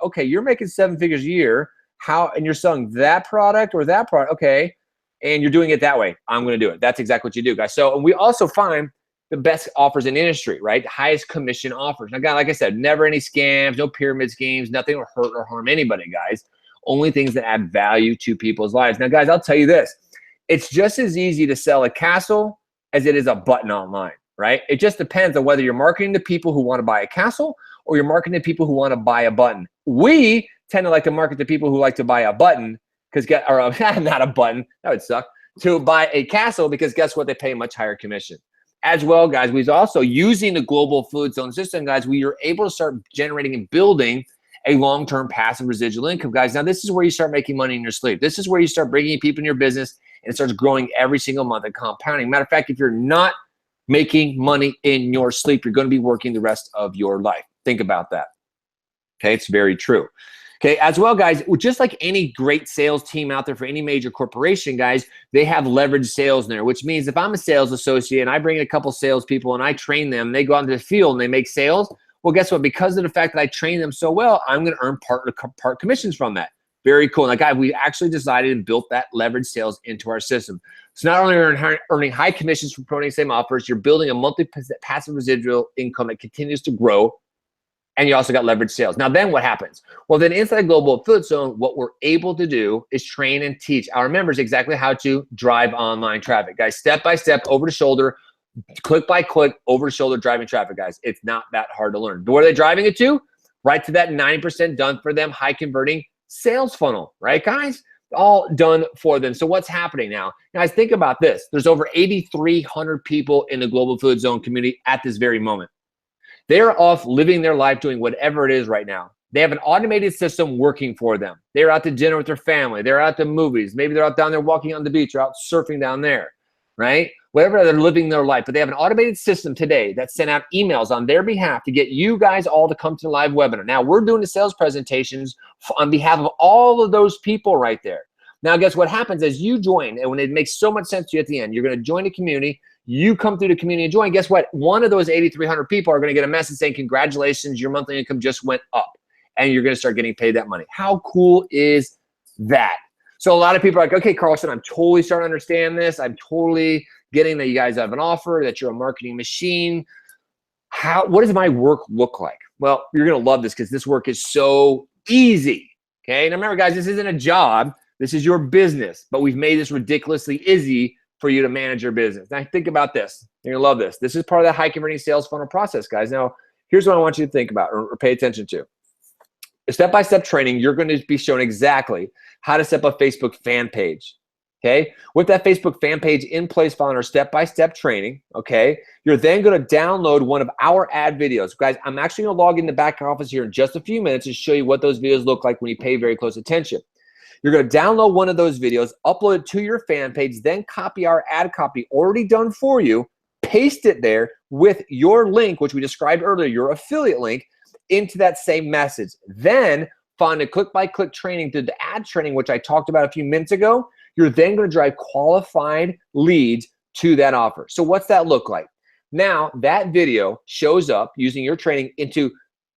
S3: 7 figures a year. And you're selling that product or that product, okay, and you're doing it that way. I'm going to do it. That's exactly what you do, guys. So we also find the best offers in the industry, right? Highest commission offers. Now, guys, like I said, never any scams, no pyramid schemes, nothing will hurt or harm anybody, guys. Only things that add value to people's lives. Now, guys, I'll tell you this. It's just as easy to sell a castle as it is a button online, right? It just depends on whether you're marketing to people who want to buy a castle or you're marketing to people who want to buy a button. We tend to like to market to people who like to buy a button, not a button, that would suck, to buy a castle, because guess what? They pay a much higher commission. As well, guys, we're also using the Global Affiliate Zone system, guys. We are able to start generating and building a long-term passive residual income, guys. Now, this is where you start making money in your sleep. This is where you start bringing people in your business, and it starts growing every single month and compounding. Matter of fact, if you're not making money in your sleep, you're going to be working the rest of your life. Think about that. Okay, it's very true. Okay, as well, guys, just like any great sales team out there for any major corporation, guys, they have leveraged sales in there, which means if I'm a sales associate and I bring in a couple salespeople and I train them, they go out into the field and they make sales, well, guess what? Because of the fact that I train them so well, I'm going to earn part commissions from that. Very cool. Like, guys, we actually decided and built that leverage sales into our system. So not only are you earning high commissions from promoting the same offers, you're building a monthly passive residual income that continues to grow, and you also got leverage sales. Now, then what happens? Well, then inside Global Affiliate Zone, what we're able to do is train and teach our members exactly how to drive online traffic. Guys, step by step, over the shoulder, click by click, over the shoulder driving traffic, guys. It's not that hard to learn. Where are they driving it to? Right to that 90% done for them, high converting sales funnel, right, guys? All done for them. So what's happening now? Guys, think about this. There's over 8,300 people in the Global Affiliate Zone community at this very moment. They're off living their life, doing whatever it is right now. They have an automated system working for them. They're out to dinner with their family. They're out to movies. Maybe they're out down there walking on the beach or out surfing down there, right? Whatever, they're living their life. But they have an automated system today that sent out emails on their behalf to get you guys all to come to the live webinar. Now, we're doing the sales presentations on behalf of all of those people right there. Now, guess what happens as you join, and when it makes so much sense to you at the end, you're going to join the community. You come through the community and join. Guess what? One of those 8,300 people are going to get a message saying, congratulations, your monthly income just went up, and you're going to start getting paid that money. How cool is that? So a lot of people are like, okay, Carlson, I'm totally starting to understand this. I'm totally getting that you guys have an offer, that you're a marketing machine. What does my work look like? Well, you're going to love this because this work is so easy. Okay. And remember, guys, this isn't a job. This is your business, but we've made this ridiculously easy for you to manage your business. Now, think about this. You're going to love this. This is part of that high converting sales funnel process, guys. Now, here's what I want you to think about or pay attention to. A step-by-step training, you're going to be shown exactly how to set up a Facebook fan page. Okay, with that Facebook fan page in place following our step-by-step training, okay, you're then going to download one of our ad videos. Guys, I'm actually going to log in the back office here in just a few minutes and show you what those videos look like when you pay very close attention. You're going to download one of those videos, upload it to your fan page, then copy our ad copy already done for you, paste it there with your link, which we described earlier, your affiliate link, into that same message. Then find a click-by-click training through the ad training, which I talked about a few minutes ago. You're then going to drive qualified leads to that offer. So what's that look like? Now, that video shows up using your training into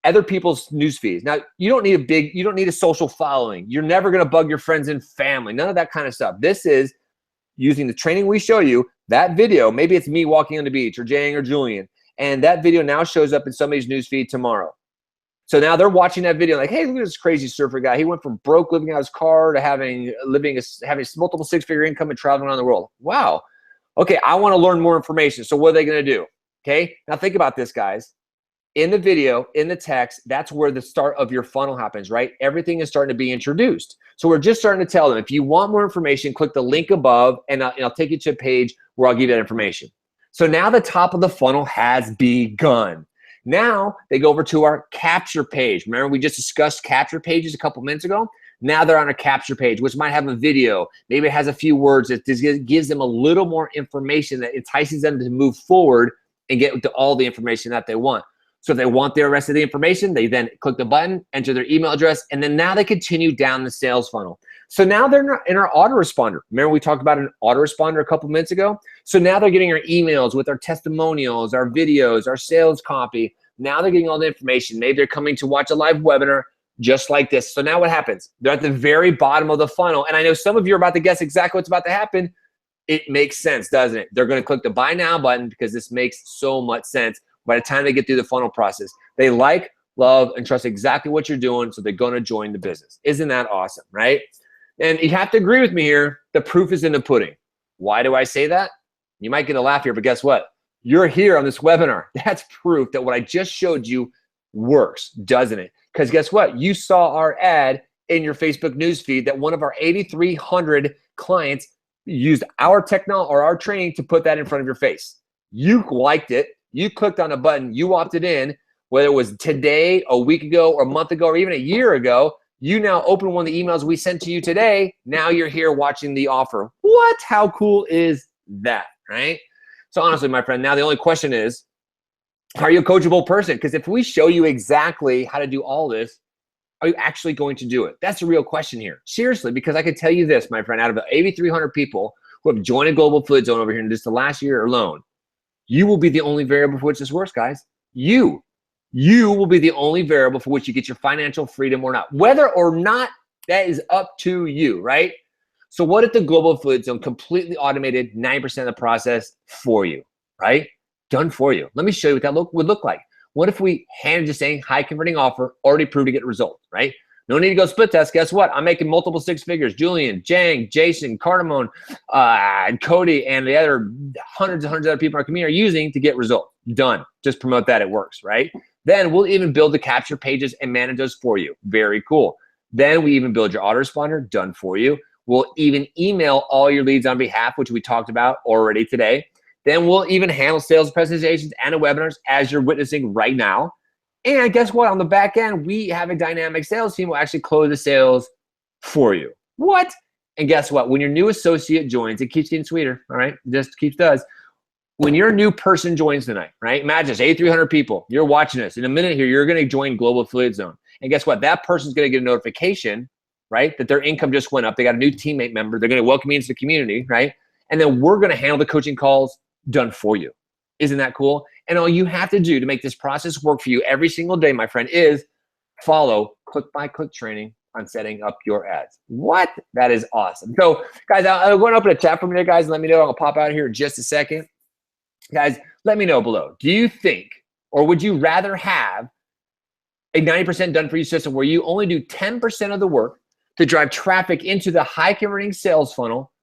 S3: other people's news feeds. Now, you don't need a social following. You're never going to bug your friends and family. None of that kind of stuff. This is using the training we show you, that video, maybe it's me walking on the beach or Jang or Julian, and that video now shows up in somebody's news feed tomorrow. So now they're watching that video like, hey, look at this crazy surfer guy. He went from broke living out his car to having multiple six-figure income and traveling around the world. Wow. Okay, I want to learn more information. So what are they going to do? Okay, now think about this, guys. In the video, in the text, that's where the start of your funnel happens, right? Everything is starting to be introduced. So we're just starting to tell them, if you want more information, click the link above, and I'll take you to a page where I'll give you that information. So now the top of the funnel has begun. Now they go over to our capture page. Remember we just discussed capture pages a couple minutes ago? Now they're on a capture page, which might have a video. Maybe it has a few words that gives them a little more information that entices them to move forward and get to all the information that they want. So if they want the rest of the information, they then click the button, enter their email address, and then now they continue down the sales funnel. So now they're in our autoresponder. Remember we talked about an autoresponder a couple minutes ago? So now they're getting our emails with our testimonials, our videos, our sales copy. Now they're getting all the information. Maybe they're coming to watch a live webinar just like this. So now what happens? They're at the very bottom of the funnel. And I know some of you are about to guess exactly what's about to happen. It makes sense, doesn't it? They're going to click the buy now button because this makes so much sense. By the time they get through the funnel process, they like, love, and trust exactly what you're doing. So they're going to join the business. Isn't that awesome, right? And you have to agree with me here. The proof is in the pudding. Why do I say that? You might get a laugh here, but guess what? You're here on this webinar. That's proof that what I just showed you works, doesn't it? Because guess what? You saw our ad in your Facebook newsfeed that one of our 8,300 clients used our technology or our training to put that in front of your face. You liked it. You clicked on a button. You opted in, whether it was today, a week ago, or a month ago, or even a year ago. You now open one of the emails we sent to you today. Now you're here watching the offer. What? How cool is that, right? So honestly, my friend, now the only question is, are you a coachable person? Because if we show you exactly how to do all this, are you actually going to do it? That's the real question here. Seriously, because I can tell you this, my friend, out of the 8,300 people who have joined a Global Affiliate Zone over here in just the last year alone, you will be the only variable for which this works, guys. You will be the only variable for which you get your financial freedom or not. Whether or not, that is up to you, right? So what if the Global Affiliate Zone completely automated 90% of the process for you, right? Done for you. Let me show you what that would look like. What if we handed you saying high converting offer, already proved to get results, right? No need to go split test. Guess what? I'm making multiple six figures. Julian, Jang, Jason, Cardamone, and Cody, and the other hundreds and hundreds of other people in our community are using to get results. Done. Just promote that. It works, right? Then we'll even build the capture pages and manage those for you. Very cool. Then we even build your autoresponder. Done for you. We'll even email all your leads on behalf, which we talked about already today. Then we'll even handle sales presentations and webinars as you're witnessing right now. And guess what? On the back end, we have a dynamic sales team who will actually close the sales for you. What? And guess what? When your new associate joins, it keeps getting sweeter, all right? It just keeps does. When your new person joins tonight, right? Imagine it's 8,300 people. You're watching this. In a minute here, you're going to join Global Affiliate Zone. And guess what? That person's going to get a notification, right? That their income just went up. They got a new teammate member. They're going to welcome you into the community, right? And then we're going to handle the coaching calls done for you. Isn't that cool? And all you have to do to make this process work for you every single day, my friend, is follow click-by-click training on setting up your ads. What? That is awesome. So, guys, I'm going to open a chat for me, guys, and let me know. I'll pop out here in just a second. Guys, let me know below. Do you think, or would you rather have a 90% done for you system where you only do 10% of the work to drive traffic into the high converting sales funnel,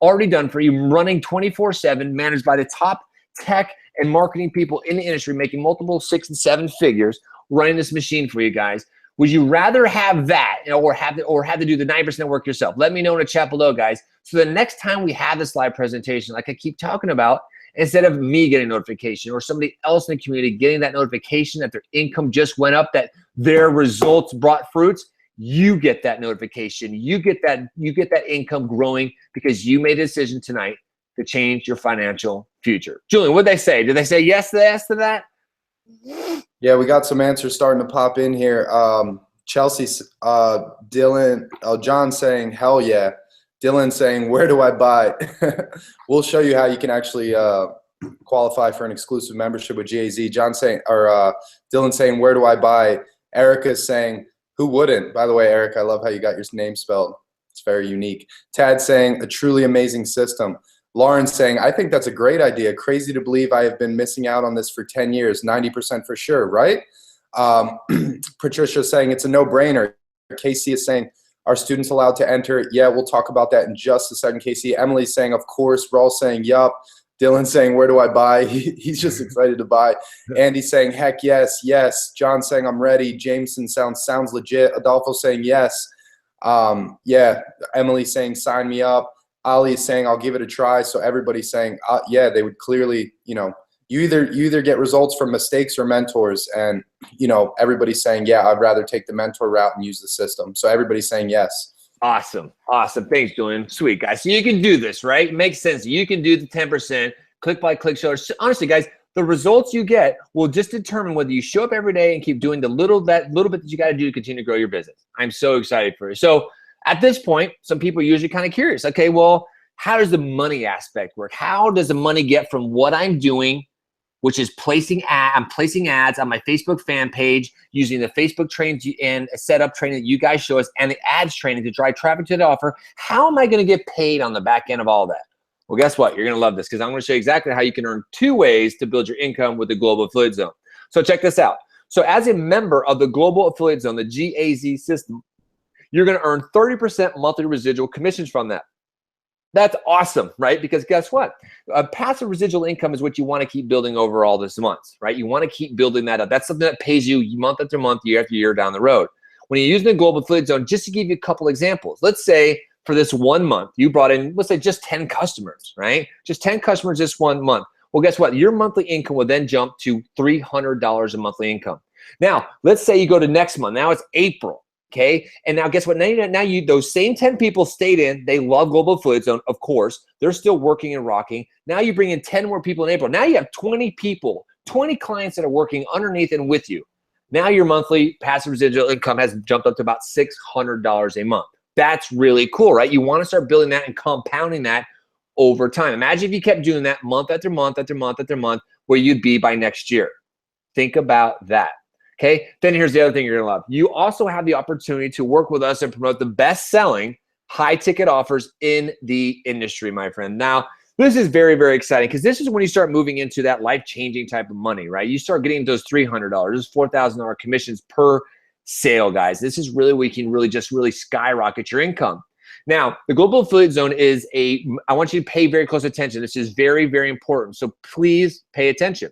S3: already done for you, running 24/7, managed by the top tech and marketing people in the industry, making multiple 6 and 7 figures, running this machine for you guys? Would you rather have that or have to do the 9% work yourself? Let me know in the chat below, guys. So the next time we have this live presentation, like I keep talking about, instead of me getting a notification or somebody else in the community getting that notification that their income just went up, that their results brought fruits, you get that notification. You get that income growing because you made a decision tonight to change your financial future. Julian, what did they say? Did they say yes to that?
S2: Yeah, we got some answers starting to pop in here. Chelsea, Dylan, John saying, hell yeah. Dylan saying, where do I buy? We'll show you how you can actually qualify for an exclusive membership with GAZ. John saying, or Dylan saying, where do I buy? Erica saying, who wouldn't? By the way, Eric, I love how you got your name spelled. It's very unique. Tad saying, a truly amazing system. Lauren saying, I think that's a great idea. Crazy to believe I have been missing out on this for 10 years, 90% for sure, right? Patricia saying, it's a no-brainer. Casey is saying, are students allowed to enter? Yeah, we'll talk about that in just a second, Casey. Emily's saying, of course. We're all saying, yup. Dylan saying, where do I buy? He's just excited to buy. Andy saying, heck yes, yes. John saying, I'm ready. Jameson sounds legit. Adolfo saying, yes. Yeah. Emily saying, sign me up. Ali is saying, I'll give it a try. So everybody's saying, yeah, they would clearly, you either get results from mistakes or mentors, and everybody's saying, yeah, I'd rather take the mentor route and use the system. So everybody's saying yes.
S3: Awesome. Thanks, Julian. Sweet, guys. So you can do this, right? Makes sense. You can do the 10% click by click show. Honestly, guys, the results you get will just determine whether you show up every day and keep doing the little bit that you got to do to continue to grow your business. I'm so excited for you. So at this point, some people are usually kind of curious. Okay, well, how does the money aspect work? How does the money get from what I'm doing, which is I'm placing ads on my Facebook fan page using the Facebook training and setup training that you guys show us and the ads training to drive traffic to the offer? How am I going to get paid on the back end of all that? Well, guess what? You're going to love this because I'm going to show you exactly how you can earn 2 ways to build your income with the Global Affiliate Zone. So check this out. So as a member of the Global Affiliate Zone, the GAZ system, you're going to earn 30% monthly residual commissions from that. That's awesome, right? Because guess what? Passive residual income is what you want to keep building over all this months, right? You want to keep building that up. That's something that pays you month after month, year after year down the road. When you're using the Global Affiliate Zone, just to give you a couple examples, let's say for this 1 month, you brought in, let's say just 10 customers, right? Just 10 customers this 1 month. Well, guess what? Your monthly income will then jump to $300 in monthly income. Now, let's say you go to next month. Now it's April. Okay, and now guess what? Now you those same 10 people stayed in. They love Global Affiliate Zone, of course. They're still working and rocking. Now you bring in 10 more people in April. Now you have 20 people, 20 clients that are working underneath and with you. Now your monthly passive residual income has jumped up to about $600 a month. That's really cool, right? You want to start building that and compounding that over time. Imagine if you kept doing that month after month after month after month, where you'd be by next year. Think about that. Okay, then here's the other thing you're gonna love. You also have the opportunity to work with us and promote the best-selling high-ticket offers in the industry, my friend. Now, this is very, very exciting because this is when you start moving into that life-changing type of money, right? You start getting those $300, those $4,000 commissions per sale, guys. This is really where you can really skyrocket your income. Now, the Global Affiliate Zone is I want you to pay very close attention. This is very, very important, so please pay attention.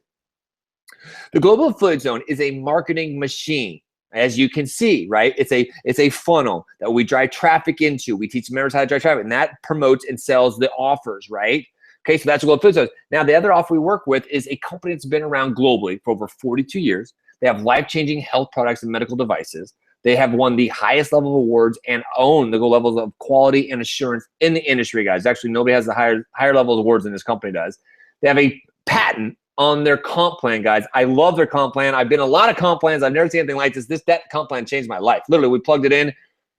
S3: The Global Affiliate Zone is a marketing machine, as you can see, right? It's a funnel that we drive traffic into. We teach members how to drive traffic, and that promotes and sells the offers, right? Okay, so that's what Global Affiliate Zone is. Now, the other offer we work with is a company that's been around globally for over 42 years. They have life-changing health products and medical devices. They have won the highest level of awards and own the levels of quality and assurance in the industry, guys. Actually, nobody has the higher level of awards than this company does. They have a patent on their comp plan, guys. I love their comp plan. I've been in a lot of comp plans. I've never seen anything like this. That comp plan changed my life. Literally, we plugged it in,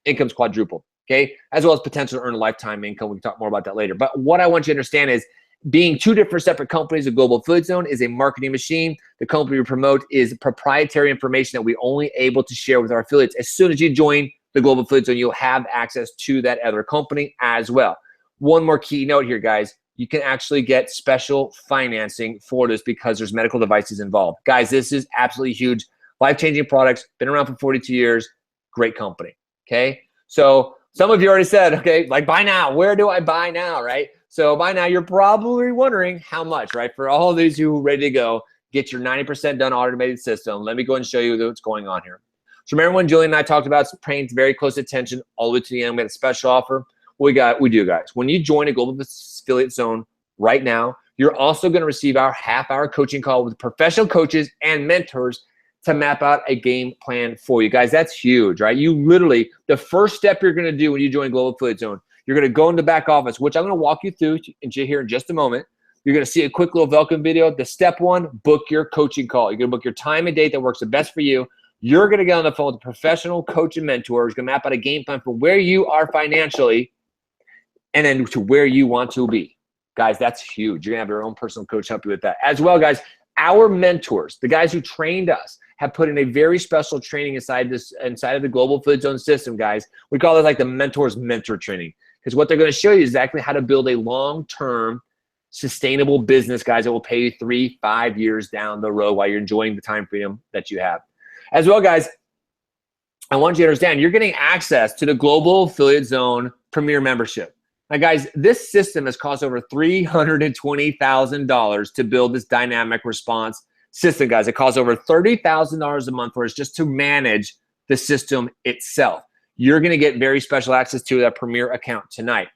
S3: income's quadrupled, okay? As well as potential to earn a lifetime income. We can talk more about that later. But what I want you to understand is being 2 different separate companies, the Global Affiliate Zone is a marketing machine. The company we promote is proprietary information that we're only able to share with our affiliates. As soon as you join the Global Affiliate Zone, you'll have access to that other company as well. One more key note here, guys. You can actually get special financing for this because there's medical devices involved. Guys, this is absolutely huge. Life-changing products, been around for 42 years, great company, okay? So some of you already said, okay, like buy now. Where do I buy now, right? So by now, you're probably wondering how much, right? For all of these who are ready to go, get your 90% done automated system. Let me go and show you what's going on here. So remember when Julian and I talked about paying very close attention all the way to the end, we had a special offer. We do, guys. When you join a Global Affiliate Zone right now, you're also going to receive our half-hour coaching call with professional coaches and mentors to map out a game plan for you. Guys, that's huge, right? You literally, the first step you're going to do when you join Global Affiliate Zone, you're going to go in the back office, which I'm going to walk you through here in just a moment. You're going to see a quick little welcome video. The step 1, book your coaching call. You're going to book your time and date that works the best for you. You're going to get on the phone with a professional coach and mentor who's going to map out a game plan for where you are financially and then to where you want to be. Guys, that's huge. You're going to have your own personal coach help you with that. As well, guys, our mentors, the guys who trained us, have put in a very special training inside of the Global Affiliate Zone system, guys. We call it like the mentor's mentor training because what they're going to show you is exactly how to build a long-term sustainable business, guys, that will pay you 3-5 years down the road while you're enjoying the time freedom that you have. As well, guys, I want you to understand you're getting access to the Global Affiliate Zone Premier membership. Now, guys, this system has cost over $320,000 to build this dynamic response system, guys. It costs over $30,000 a month for us just to manage the system itself. You're going to get very special access to that Premier account tonight.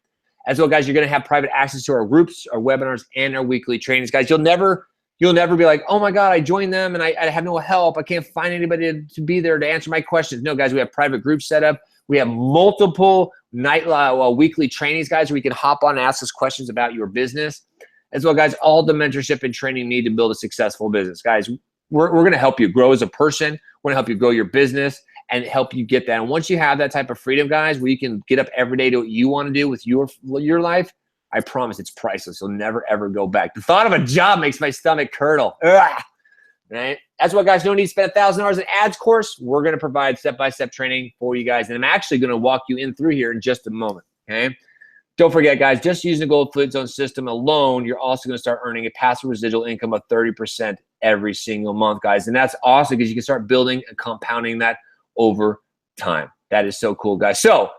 S3: As well, guys, you're going to have private access to our groups, our webinars, and our weekly trainings. Guys, you'll never You'll never be like, oh my God, I joined them and I have no help. I can't find anybody to be there to answer my questions. No, guys, we have private groups set up. We have multiple weekly trainings, guys, where you can hop on and ask us questions about your business. As well, guys, all the mentorship and training you need to build a successful business. Guys, we're going to help you grow as a person. We're going to help you grow your business and help you get that. And once you have that type of freedom, guys, where you can get up every day to what you want to do with your life, I promise it's priceless. You'll never, ever go back. The thought of a job makes my stomach curdle. Ugh. Right? That's why, guys, no need to spend $1,000 in ads course. We're going to provide step-by-step training for you guys. And I'm actually going to walk you in through here in just a moment. Okay? Don't forget, guys, just using the Global Affiliate Zone system alone, you're also going to start earning a passive residual income of 30% every single month, guys. And that's awesome because you can start building and compounding that over time. That is so cool, guys. So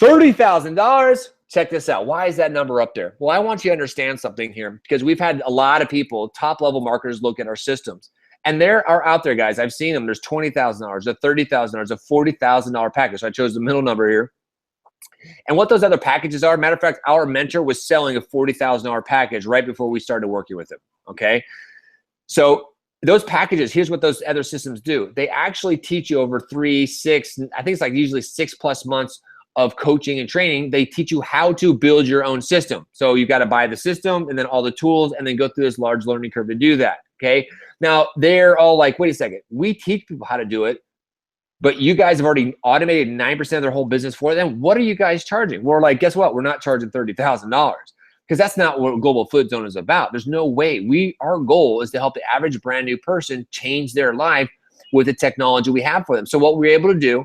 S3: $30,000. Check this out. Why is that number up there? Well, I want you to understand something here because we've had a lot of people, top-level marketers, look at our systems. And there are out there, guys. I've seen them. There's $20,000, a $30,000, a $40,000 package. So I chose the middle number here. And what those other packages are, matter of fact, our mentor was selling a $40,000 package right before we started working with him, okay? So those packages, here's what those other systems do. They actually teach you over 3, 6, I think it's like usually 6+ months of coaching and training. They teach you how to build your own system. So you've got to buy the system and then all the tools and then go through this large learning curve to do that, okay? Now, they're all like, wait a second. We teach people how to do it, but you guys have already automated 9% of their whole business for them. What are you guys charging? We're like, guess what? We're not charging $30,000 because that's not what Global Affiliate Zone is about. There's no way. Our goal is to help the average brand new person change their life with the technology we have for them. So what we're able to do,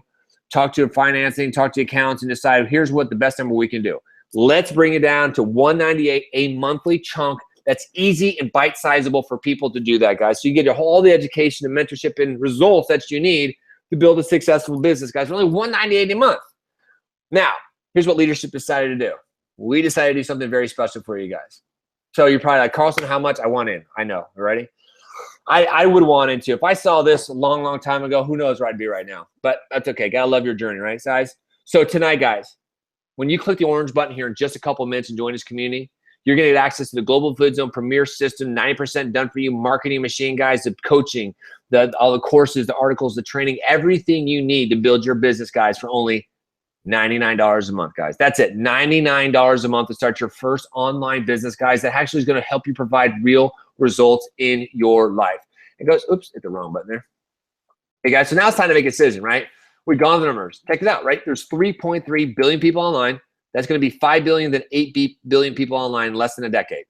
S3: talk to financing, talk to accounts, and decide here's what the best number we can do. Let's bring it down to $198, a monthly chunk that's easy and bite-sizable for people to do that, guys. So you get all the education and mentorship and results that you need to build a successful business, guys. For only $198 a month. Now, here's what leadership decided to do. We decided to do something very special for you guys. So you're probably like, Carlson, how much? I want in. I know. You ready? I would want into. If I saw this a long, long time ago, who knows where I'd be right now. But that's okay. Gotta love your journey, right, guys? So tonight, guys, when you click the orange button here in just a couple of minutes and join this community, you're going to get access to the Global Affiliate Zone Premier System, 90% done for you, marketing machine, guys, the coaching, all the courses, the articles, the training, everything you need to build your business, guys, for only $99 a month, guys. That's it, $99 a month to start your first online business, guys. That actually is going to help you provide real results in your life. It goes, oops, hit the wrong button there. Hey, guys, so now it's time to make a decision, right? We've gone the numbers. Check it out, right? There's 3.3 billion people online. That's going to be 5 billion, then 8 billion people online in less than a decade.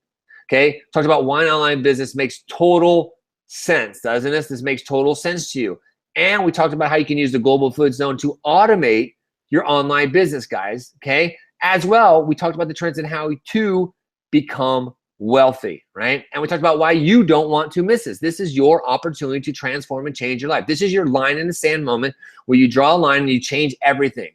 S3: Okay? Talked about why an online business makes total sense, doesn't it? This makes total sense to you. And we talked about how you can use the Global Affiliate Zone to automate your online business, guys. Okay? As well, we talked about the trends and how to become wealthy, right? And we talked about why you don't want to miss this. This is your opportunity to transform and change your life. This is your line in the sand moment where you draw a line and you change everything.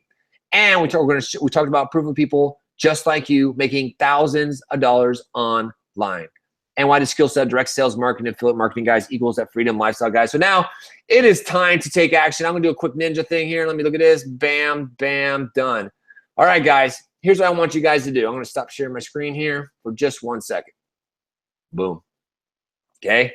S3: And we talked about proving people just like you making thousands of dollars online. And why the skill set, direct sales marketing, affiliate marketing, guys, equals that freedom lifestyle, guys. So now it is time to take action. I'm going to do a quick ninja thing here. Let me look at this. Bam, bam, done. All right, guys. Here's what I want you guys to do. I'm going to stop sharing my screen here for just 1 second. Boom. Okay.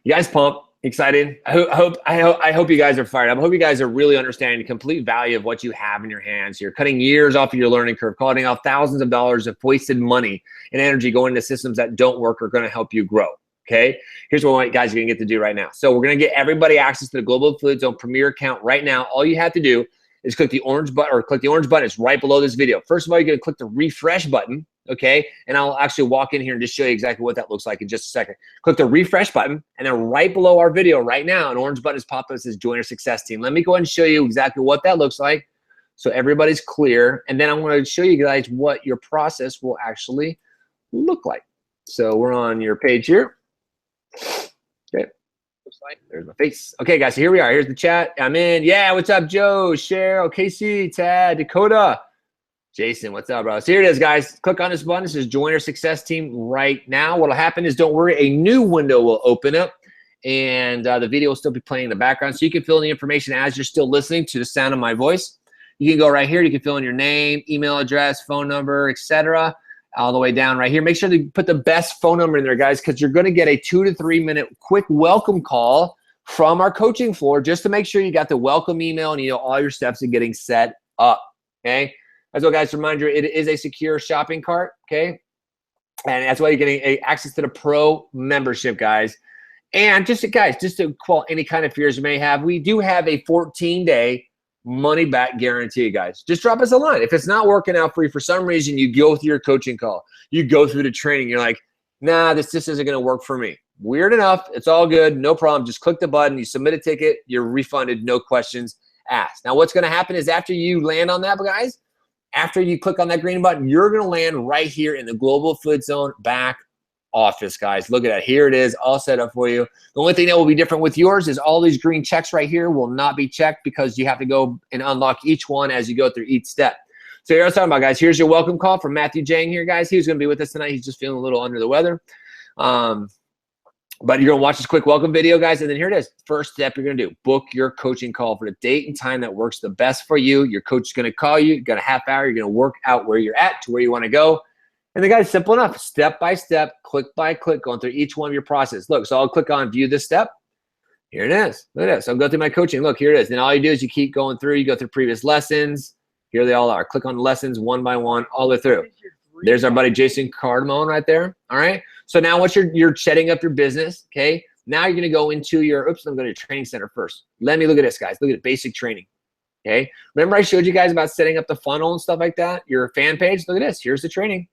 S3: You guys pumped? Excited? I hope you guys are fired up. I hope you guys are really understanding the complete value of what you have in your hands. You're cutting years off of your learning curve, cutting off thousands of dollars of wasted money and energy going into systems that don't work are going to help you grow. Okay. Here's what you guys are going to get to do right now. So we're going to get everybody access to the Global Affiliate Zone Premier account right now. All you have to do is click the orange button, or click the orange button. It's right below this video. First of all, you're going to click the refresh button. Okay, and I'll actually walk in here and just show you exactly what that looks like in just a second. Click the refresh button, and then right below our video right now, an orange button is popped up that says Join Our Success Team. Let me go ahead and show you exactly what that looks like so everybody's clear, and then I'm going to show you guys what your process will actually look like. So we're on your page here. Okay, looks like there's my face. Okay, guys, so here we are. Here's the chat. I'm in. Yeah, what's up, Joe, Cheryl, Casey, Tad, Dakota. Jason, what's up, bro? So here it is, guys. Click on this button. It says Join Our Success Team right now. What'll happen is, don't worry, a new window will open up, and the video will still be playing in the background. So you can fill in the information as you're still listening to the sound of my voice. You can go right here. You can fill in your name, email address, phone number, etc. all the way down right here. Make sure to put the best phone number in there, guys, because you're going to get a 2 to 3 minute quick welcome call from our coaching floor just to make sure you got the welcome email and you know all your steps in getting set up, okay? As well, guys, remind you, it is a secure shopping cart, okay? And that's why you're getting access to the pro membership, guys. And just to quell any kind of fears you may have, we do have a 14-day money-back guarantee, guys. Just drop us a line. If it's not working out for you for some reason, you go through your coaching call, you go through the training, you're like, nah, this isn't going to work for me. Weird enough, it's all good, no problem. Just click the button, you submit a ticket, you're refunded, no questions asked. Now, what's going to happen is after you land on that, guys, after you click on that green button, you're going to land right here in the Global Affiliate Zone back office, guys. Look at that. Here it is, all set up for you. The only thing that will be different with yours is all these green checks right here will not be checked because you have to go and unlock each one as you go through each step. So here's what I'm talking about, guys. Here's your welcome call from Matthew Jang here, guys. He was going to be with us tonight. He's just feeling a little under the weather. But you're going to watch this quick welcome video, guys, and then here it is. First step you're going to do, book your coaching call for the date and time that works the best for you. Your coach is going to call you. You got a half hour. You're going to work out where you're at to where you want to go. And the guy's simple enough, step by step, click by click, going through each one of your process. Look, so I'll click on view this step. Here it is. Look at that. So I'll go through my coaching. Look, here it is. Then all you do is you keep going through. You go through previous lessons. Here they all are. Click on lessons one by one all the way through. There's our buddy Jason Cardamone right there. All right. So now once you're setting up your business, okay, now you're going to go into your, I'm going to your training center first. Let me look at this, guys. Look at basic training. Okay. Remember I showed you guys about setting up the funnel and stuff like that? Your fan page. Look at this. Here's the training.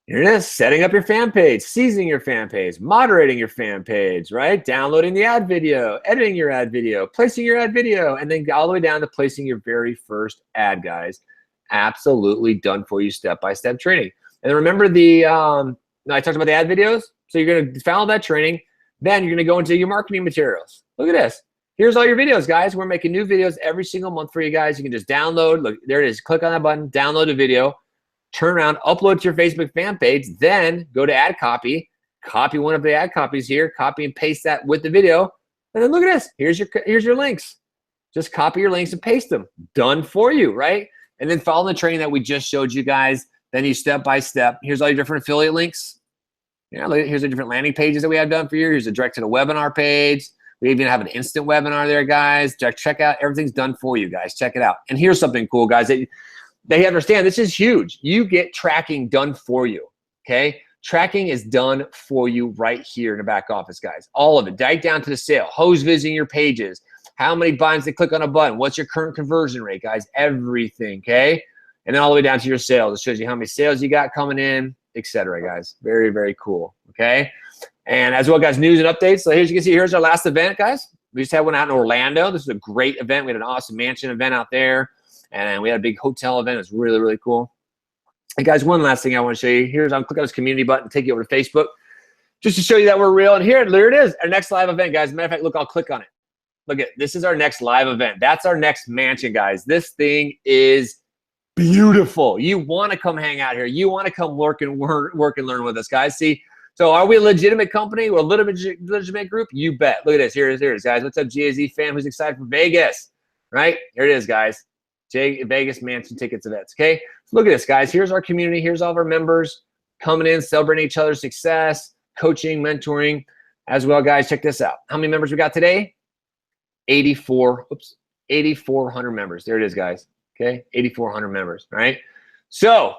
S3: Here it is, setting up your fan page, seasoning your fan page, moderating your fan page, right? Downloading the ad video, editing your ad video, placing your ad video, and then all the way down to placing your very first ad, guys. Absolutely done for you step-by-step training. And remember I talked about the ad videos. So you're going to follow that training. Then you're going to go into your marketing materials. Look at this. Here's all your videos, guys. We're making new videos every single month for you guys. You can just download. Look, there it is. Click on that button, download the video. Turn around, upload to your Facebook fan page, then go to ad copy one of the ad copies here, copy and paste that with the video, and then look at this. Here's your links. Just copy your links and paste them. Done for you, right? And then follow the training that we just showed you guys. Then you step by step. Here's all your different affiliate links. Yeah, here's the different landing pages that we have done for you. Here's a direct to the webinar page. We even have an instant webinar there, guys. Check out. Everything's done for you, guys. Check it out. And here's something cool, guys. They understand this is huge. You get tracking done for you, okay? Tracking is done for you right here in the back office, guys. All of it, right down to the sale. Who's visiting your pages? How many buttons they click on a button? What's your current conversion rate, guys? Everything, okay? And then all the way down to your sales. It shows you how many sales you got coming in, etc., guys. Very, very cool, okay? And as well, guys, news and updates. So here's, you can see, here's our last event, guys. We just had one out in Orlando. This is a great event. We had an awesome mansion event out there. And we had a big hotel event. It was really, really cool. Hey, guys, one last thing I want to show you. Here's, I'll click on this community button, take you over to Facebook, just to show you that we're real. And there it is, our next live event, guys. As a matter of fact, look, I'll click on it. Look at this is our next live event. That's our next mansion, guys. This thing is beautiful. You want to come hang out here. You want to come work and learn with us, guys. See, so are we a legitimate company? We're a legitimate group? You bet. Look at this. Here it is, guys. What's up, GAZ fam? Who's excited for Vegas? Right? Here it is, guys. Vegas Mansion Tickets events, okay? So look at this, guys. Here's our community. Here's all of our members coming in, celebrating each other's success, coaching, mentoring as well, guys. Check this out. How many members we got today? 8,400 members. There it is, guys, okay? 8,400 members, right? So,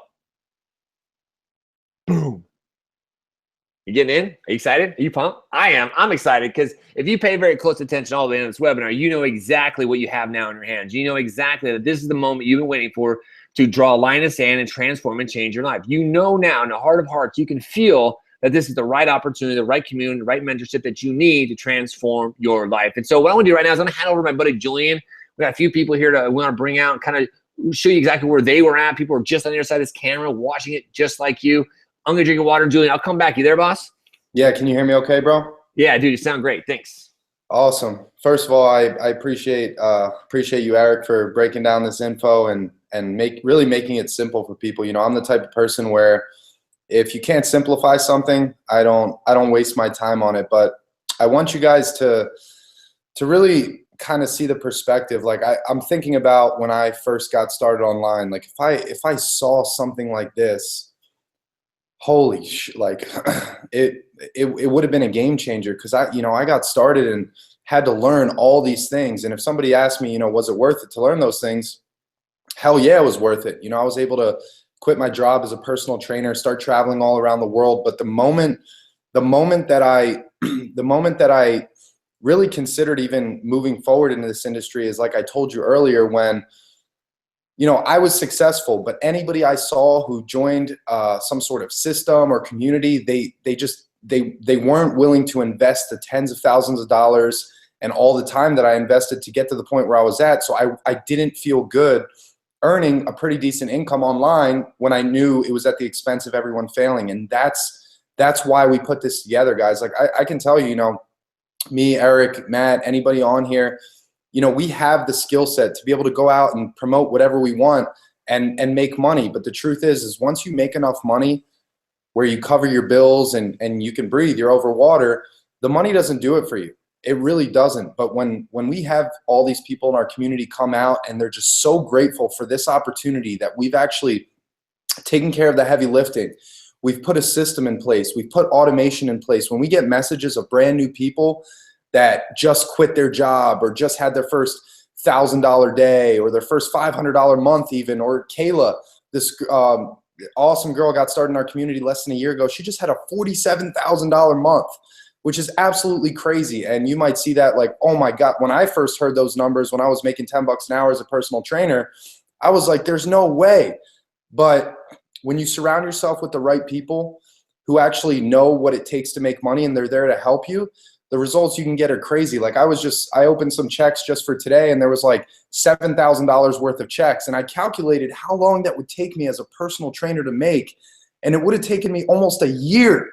S3: boom. You getting in? Are you excited? Are you pumped? I am. I'm excited because if you pay very close attention all the way into this webinar, you know exactly what you have now in your hands. You know exactly that this is the moment you've been waiting for to draw a line in the sand and transform and change your life. You know now in the heart of hearts, you can feel that this is the right opportunity, the right community, the right mentorship that you need to transform your life. And so what I want to do right now is I'm going to hand over to my buddy Julian. We got a few people here we want to bring out and kind of show you exactly where they were at. People are just on the other side of this camera watching it just like you. I'm going to drink your water, Julian. I'll come back. You there, boss?
S2: Yeah, can you hear me okay, bro?
S3: Yeah, dude, you sound great. Thanks.
S2: Awesome. First of all, I appreciate you, Eric, for breaking down this info and really making it simple for people. You know, I'm the type of person where if you can't simplify something, I don't waste my time on it. But I want you guys to really kind of see the perspective. Like I'm thinking about when I first got started online. Like if I saw something like this, holy like it would have been a game changer, because I got started and had to learn all these things. And if somebody asked me, was it worth it to learn those things? Hell yeah, it was worth it. I was able to quit my job as a personal trainer, start traveling all around the world. But the moment that I really considered even moving forward into this industry is, like I told you earlier, when I was successful, but anybody I saw who joined some sort of system or community, they weren't willing to invest the tens of thousands of dollars and all the time that I invested to get to the point where I was at. So I didn't feel good earning a pretty decent income online when I knew it was at the expense of everyone failing. And that's why we put this together, guys. Like I can tell you, me, Eric, Matt, anybody on here, we have the skill set to be able to go out and promote whatever we want and make money. But the truth is once you make enough money where you cover your bills and you can breathe, you're over water, the money doesn't do it for you. It really doesn't. But when we have all these people in our community come out and they're just so grateful for this opportunity that we've actually taken care of the heavy lifting, we've put a system in place, we've put automation in place. When we get messages of brand new people that just quit their job or just had their first $1,000 day or their first $500 month even, or Kayla, this awesome girl, got started in our community less than a year ago. She just had a $47,000 month, which is absolutely crazy. And you might see that like, oh my God, when I first heard those numbers, when I was making $10 an hour as a personal trainer, I was like, there's no way. But when you surround yourself with the right people who actually know what it takes to make money and they're there to help you, the results you can get are crazy. Like I opened some checks just for today and there was like $7,000 worth of checks. And I calculated how long that would take me as a personal trainer to make. And it would have taken me almost a year.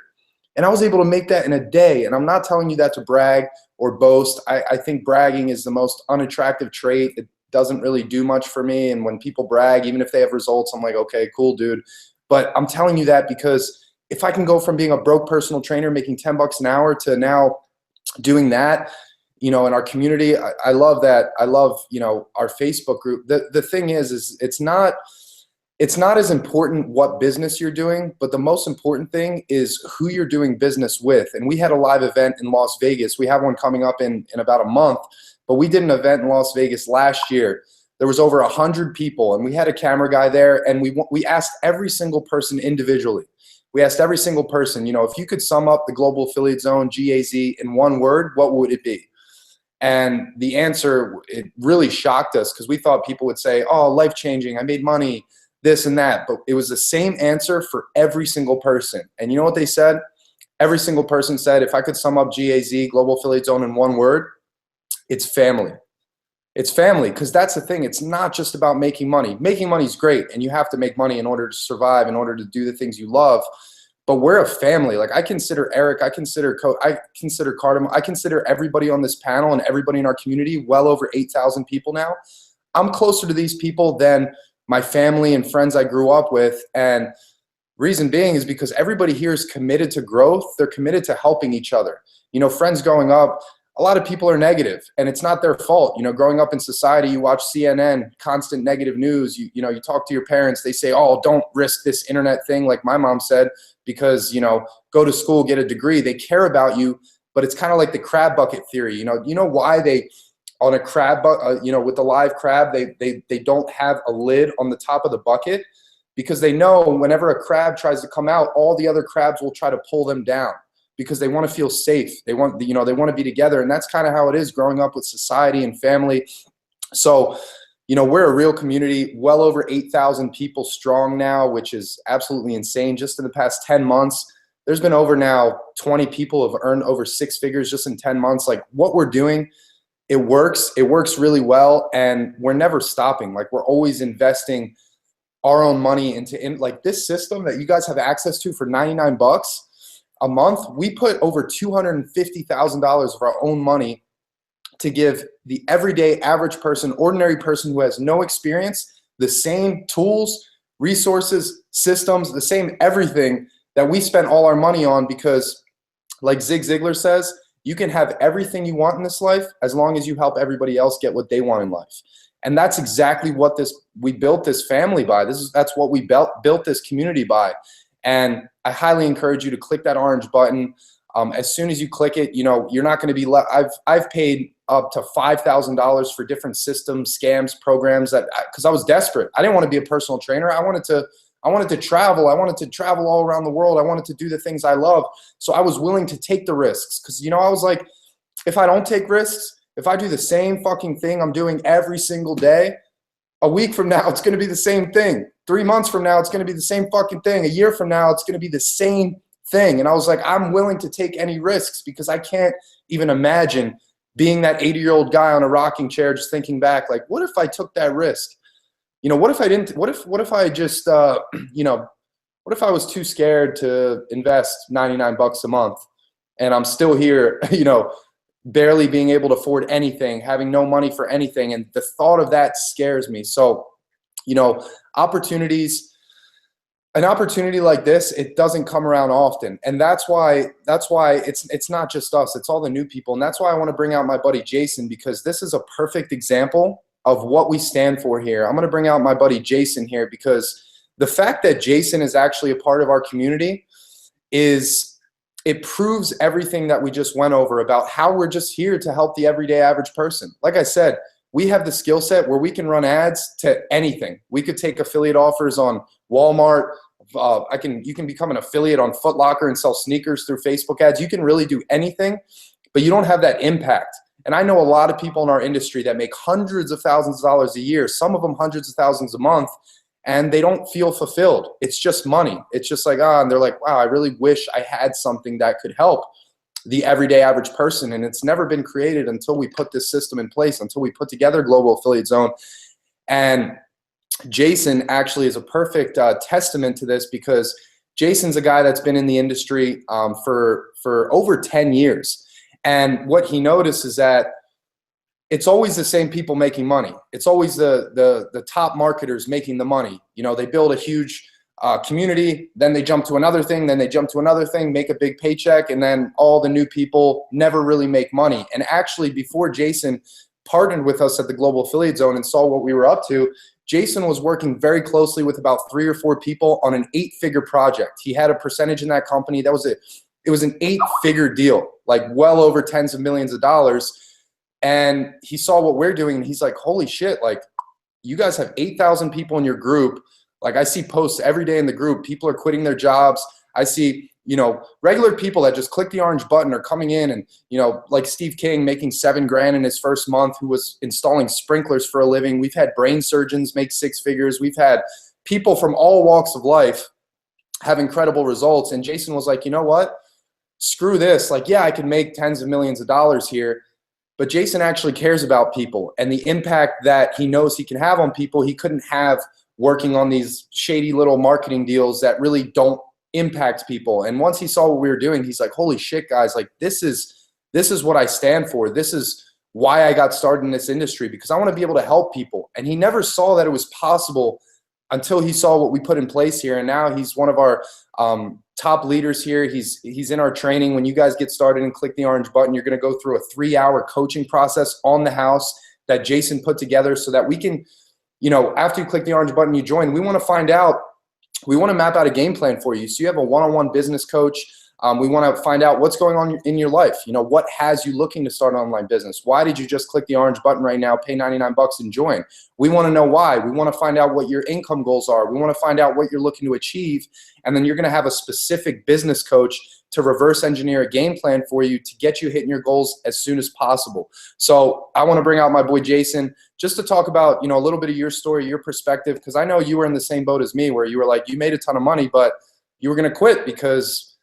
S2: And I was able to make that in a day. And I'm not telling you that to brag or boast. I think bragging is the most unattractive trait. It doesn't really do much for me. And when people brag, even if they have results, I'm like, okay, cool, dude. But I'm telling you that because if I can go from being a broke personal trainer making $10 an hour to now doing that, in our community, I love that. I love, our Facebook group. The thing is it's not as important what business you're doing, but the most important thing is who you're doing business with. And we had a live event in Las Vegas. We have one coming up in about a month, but we did an event in Las Vegas last year. There was over 100 people and we had a camera guy there, and we asked every single person individually. We asked every single person, if you could sum up the Global Affiliate Zone, GAZ, in one word, what would it be? And the answer, it really shocked us because we thought people would say, oh, life-changing, I made money, this and that. But it was the same answer for every single person. And you know what they said? Every single person said, if I could sum up GAZ, Global Affiliate Zone, in one word, it's family. It's family, because that's the thing. It's not just about making money. Making money is great, and you have to make money in order to survive, in order to do the things you love. But we're a family. Like I consider Eric, I consider Cardamom, I consider everybody on this panel and everybody in our community, well over 8,000 people now. I'm closer to these people than my family and friends I grew up with. And reason being is because everybody here is committed to growth. They're committed to helping each other. Friends growing up, a lot of people are negative, and it's not their fault. Growing up in society, you watch CNN, constant negative news. You talk to your parents. They say, oh, don't risk this internet thing, like my mom said, because, go to school, get a degree. They care about you, but it's kind of like the crab bucket theory. You know why they, on a crab, with the live crab, they don't have a lid on the top of the bucket, because they know whenever a crab tries to come out, all the other crabs will try to pull them down, because they want to feel safe. They want to be together. And that's kind of how it is growing up with society and family. So, we're a real community, well over 8,000 people strong now, which is absolutely insane. Just in the past 10 months, there's been over now 20 people have earned over 6 figures just in 10 months. Like what we're doing, it works really well. And we're never stopping. Like we're always investing our own money into like this system that you guys have access to for $99 a month. We put over $250,000 of our own money to give the everyday average person, ordinary person who has no experience, the same tools, resources, systems, the same everything that we spent all our money on. Because like Zig Ziglar says, You can have everything you want in this life as long as you help everybody else get what they want in life. And that's exactly what we built this family by. That's what we built this community by. And I highly encourage you to click that orange button. As soon as you click it, you're not going to be I've paid up to $5,000 for different systems, scams, programs because I was desperate. I didn't want to be a personal trainer. I wanted to travel. I wanted to travel all around the world. I wanted to do the things I love. So I was willing to take the risks because, I was like, if I don't take risks, if I do the same fucking thing I'm doing every single day, a week from now, it's going to be the same thing. 3 months from now, it's going to be the same fucking thing. A year from now, it's going to be the same thing. And I was like, I'm willing to take any risks because I can't even imagine being that 80-year-old guy on a rocking chair just thinking back, like, what if I took that risk? What if I didn't? What if I just, what if I was too scared to invest $99 a month and I'm still here, barely being able to afford anything, having no money for anything. And the thought of that scares me. So, an opportunity like this, it doesn't come around often. And that's why it's not just us, it's all the new people. And that's why I want to bring out my buddy Jason, because this is a perfect example of what we stand for here. I'm going to bring out my buddy Jason here because the fact that Jason is actually a part of our community it proves everything that we just went over about how we're just here to help the everyday average person. Like I said, we have the skill set where we can run ads to anything. We could take affiliate offers on Walmart. You can become an affiliate on Foot Locker and sell sneakers through Facebook ads. You can really do anything, but you don't have that impact. And I know a lot of people in our industry that make hundreds of thousands of dollars a year, some of them hundreds of thousands a month, and they don't feel fulfilled. It's just money. It's just like, and they're like, wow, I really wish I had something that could help the everyday average person. And it's never been created until we put this system in place, until we put together Global Affiliate Zone. And Jason actually is a perfect testament to this because Jason's a guy that's been in the industry for over 10 years. And what he noticed is that it's always the same people making money. It's always the top marketers making the money. They build a huge community, then they jump to another thing, then they jump to another thing, make a big paycheck, and then all the new people never really make money. And actually, before Jason partnered with us at the Global Affiliate Zone and saw what we were up to, Jason was working very closely with about 3 or 4 people on an 8-figure project. He had a percentage in that company. It was an 8-figure deal, like well over tens of millions of dollars. And he saw what we're doing and he's like, holy shit, like you guys have 8,000 people in your group. Like I see posts every day in the group. People are quitting their jobs. I see, regular people that just click the orange button are coming in and, like Steve King making $7 grand in his first month, who was installing sprinklers for a living. We've had brain surgeons make 6 figures. We've had people from all walks of life have incredible results. And Jason was like, you know what? Screw this. Like, yeah, I can make tens of millions of dollars here. But Jason actually cares about people and the impact that he knows he can have on people he couldn't have working on these shady little marketing deals that really don't impact people. And once he saw what we were doing, he's like, holy shit, guys, like this is what I stand for. This is why I got started in this industry, because I want to be able to help people. And he never saw that it was possible until he saw what we put in place here. And now he's one of our top leaders here. He's in our training. When you guys get started and click the orange button, you're going to go through a 3-hour coaching process on the house that Jason put together so that we can, after you click the orange button, you join. We want to map out a game plan for you. So you have a one-on-one business coach. We want to find out what's going on in your life. What has you looking to start an online business? Why did you just click the orange button right now, pay $99 and join? We want to know why. We want to find out what your income goals are. We want to find out what you're looking to achieve. And then you're going to have a specific business coach to reverse engineer a game plan for you to get you hitting your goals as soon as possible. So I want to bring out my boy Jason just to talk about, a little bit of your story, your perspective, because I know you were in the same boat as me where you were like, you made a ton of money, but you were going to quit because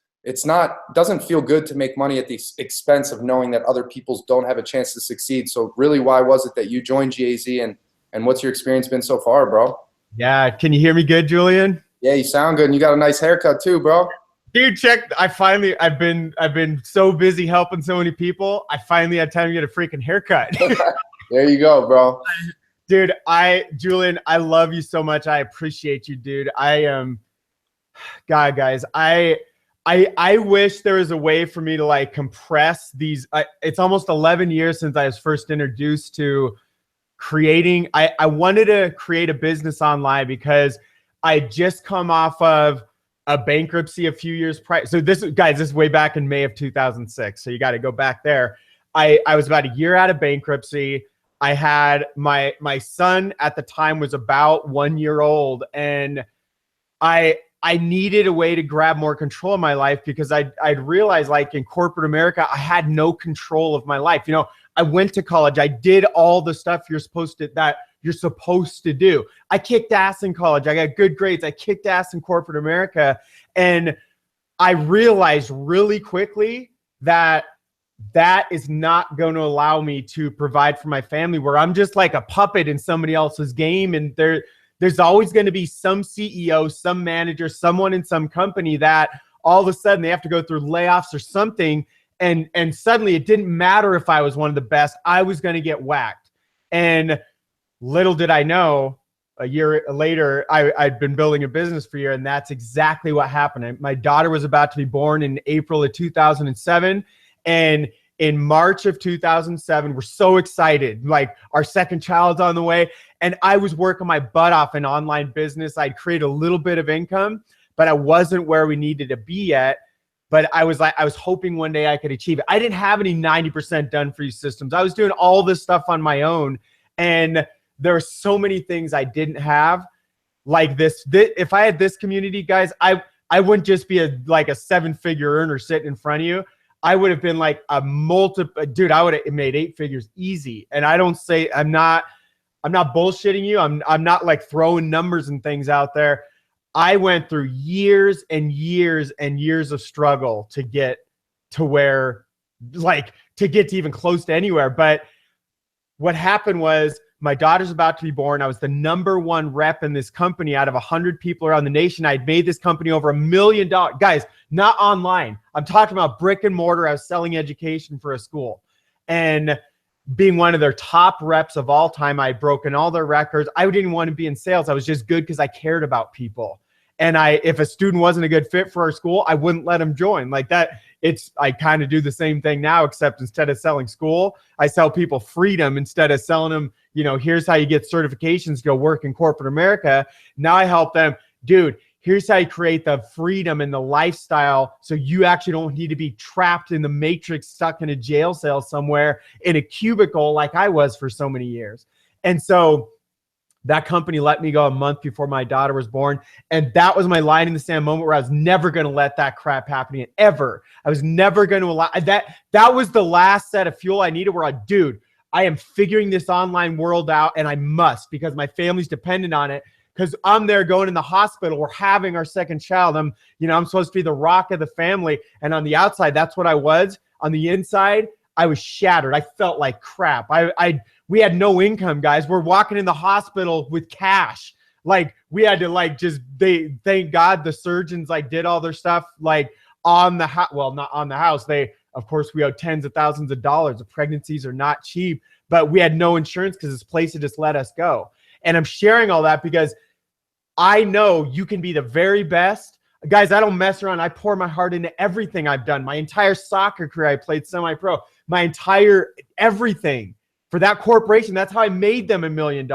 S2: doesn't feel good to make money at the expense of knowing that other people don't have a chance to succeed. So really, why was it that you joined GAZ and what's your experience been so far, bro?
S4: Yeah. Can you hear me good, Julian?
S2: Yeah, you sound good. And you got a nice haircut too, bro.
S4: Dude, check. I've been so busy helping so many people. I finally had time to get a freaking haircut.
S2: There you go, bro.
S4: Dude, Julian, I love you so much. I appreciate you, dude. God, guys, I wish there was a way for me to like compress these. It's almost 11 years since I was first introduced to creating. I wanted to create a business online because I had just come off of a bankruptcy a few years prior. So this is way back in May of 2006. So you got to go back there. I was about a year out of bankruptcy. I had my son at the time was about 1 year old, and I needed a way to grab more control of my life because I'd realized, like, in corporate America, I had no control of my life. You know, I went to college. I did all the stuff you're supposed to do. I kicked ass in college. I got good grades. I kicked ass in corporate America. And I realized really quickly that is not going to allow me to provide for my family, where I'm just like a puppet in somebody else's game. And there's always going to be some CEO, some manager, someone in some company that all of a sudden they have to go through layoffs or something. And suddenly it didn't matter if I was one of the best, I was going to get whacked. And little did I know, a year later, I'd been building a business for a year, and that's exactly what happened. My daughter was about to be born in April of 2007. And in March of 2007, we're so excited. Like, our second child's on the way. And I was working my butt off in online business. I'd create a little bit of income, but I wasn't where we needed to be yet. But I was hoping one day I could achieve it. I didn't have any 90% done for you systems. I was doing all this stuff on my own. And there are so many things I didn't have. Like this if I had this community, guys, I wouldn't just be a 7-figure earner sitting in front of you. I would have been like dude, I would have made 8 figures easy. And I don't say, I'm not bullshitting you. I'm not like throwing numbers and things out there. I went through years and years and years of struggle to get to where, to get to even close to anywhere. But what happened was, my daughter's about to be born. I was the #1 rep in this company out of 100 people around the nation. I'd made this company over $1 million. Guys, not online. I'm talking about brick and mortar. I was selling education for a school. And being one of their top reps of all time, I'd broken all their records. I didn't want to be in sales. I was just good because I cared about people. And if a student wasn't a good fit for our school, I wouldn't let them join. Like that, I kind of do the same thing now, except instead of selling school, I sell people freedom instead of selling them, here's how you get certifications, go work in corporate America. Now I help them, dude, here's how you create the freedom and the lifestyle so you actually don't need to be trapped in the matrix, stuck in a jail cell somewhere in a cubicle like I was for so many years. And so that company let me go a month before my daughter was born. And that was my line in the sand moment where I was never going to let that crap happen again, ever. I was never going to allow that. That was the last set of fuel I needed, where dude, I am figuring this online world out, and I must, because my family's dependent on it. Because I'm there going in the hospital. We're having our second child. I'm supposed to be the rock of the family. And on the outside, that's what I was. On the inside, I was shattered. I felt like crap. We had no income, guys. We're walking in the hospital with cash. Like, we had to thank God the surgeons did all their stuff on the house. Well, not on the house. Of course, we owed tens of thousands of dollars. The pregnancies are not cheap, but we had no insurance because this place had just let us go. And I'm sharing all that because I know you can be the very best. Guys, I don't mess around. I pour my heart into everything I've done. My entire soccer career, I played semi-pro. My entire everything. For that corporation, that's how I made them $1 million.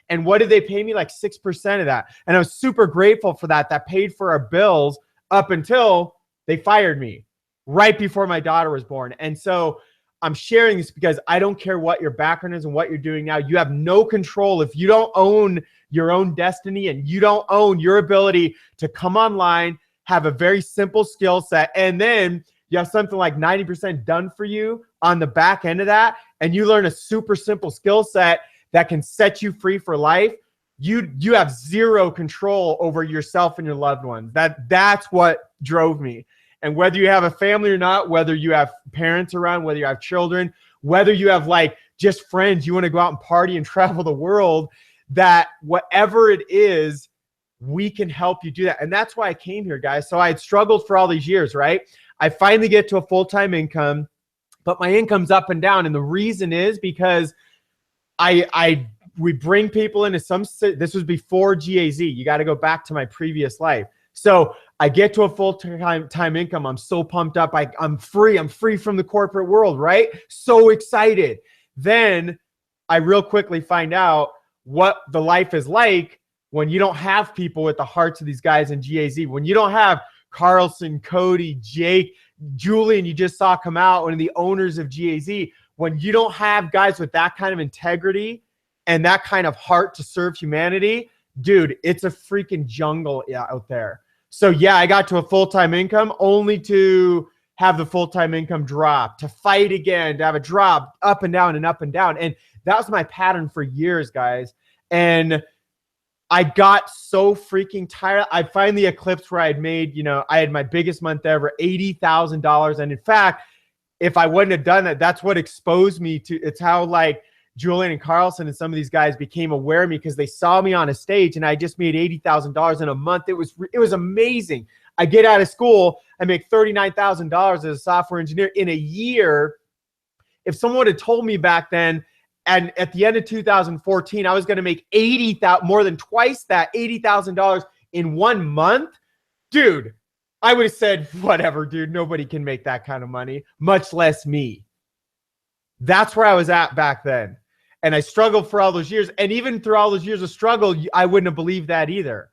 S4: And what did they pay me? Like 6% of that. And I was super grateful for that. That paid for our bills up until they fired me right before my daughter was born. And so I'm sharing this because I don't care what your background is and what you're doing now. You have no control if you don't own your own destiny, and you don't own your ability to come online, have a very simple skill set, and then you have something like 90% done for you on the back end of that, and you learn a super simple skill set that can set you free for life. You have zero control over yourself and your loved ones. That's what drove me. And whether you have a family or not, whether you have parents around, whether you have children, whether you have just friends, you want to go out and party and travel the world, that whatever it is, we can help you do that. And that's why I came here, guys. So I had struggled for all these years, right? I finally get to a full-time income, but my income's up and down. And the reason is because we bring people into this was before GAZ. You got to go back to my previous life. So I get to a full-time income. I'm so pumped up. I'm free. I'm free from the corporate world, right? So excited. Then I real quickly find out what the life is like when you don't have people with the hearts of these guys in GAZ, when you don't have Carlson, Cody, Jake, Julian, you just saw come out, one of the owners of GAZ, when you don't have guys with that kind of integrity and that kind of heart to serve humanity, dude, it's a freaking jungle out there. So yeah, I got to a full-time income only to have the full-time income drop, to fight again, to have a drop up and down and up and down. And that was my pattern for years, guys. And I got so freaking tired. I finally eclipsed where I'd made, I had my biggest month ever, $80,000. And in fact, if I wouldn't have done that, that's what exposed me to, it's how like Julian and Carlson and some of these guys became aware of me because they saw me on a stage and I just made $80,000 in a month. It was amazing. I get out of school, I make $39,000 as a software engineer in a year. If someone would have told me back then, and at the end of 2014, I was going to make more than twice that, $80,000 in 1 month, dude, I would have said, whatever, dude, nobody can make that kind of money, much less me. That's where I was at back then. And I struggled for all those years. And even through all those years of struggle, I wouldn't have believed that either,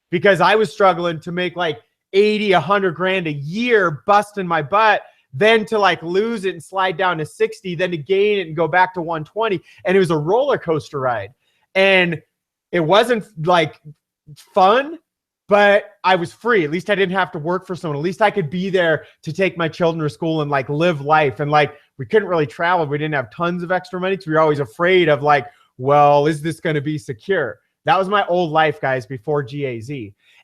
S4: because I was struggling to make like 80, 100 grand a year, busting my butt, then to like lose it and slide down to 60, then to gain it and go back to 120. And it was a roller coaster ride. And it wasn't like fun, but I was free. At least I didn't have to work for someone. At least I could be there to take my children to school and like live life. And like, we couldn't really travel. We didn't have tons of extra money. So we were always afraid of like, well, is this going to be secure? That was my old life, guys, before GAZ.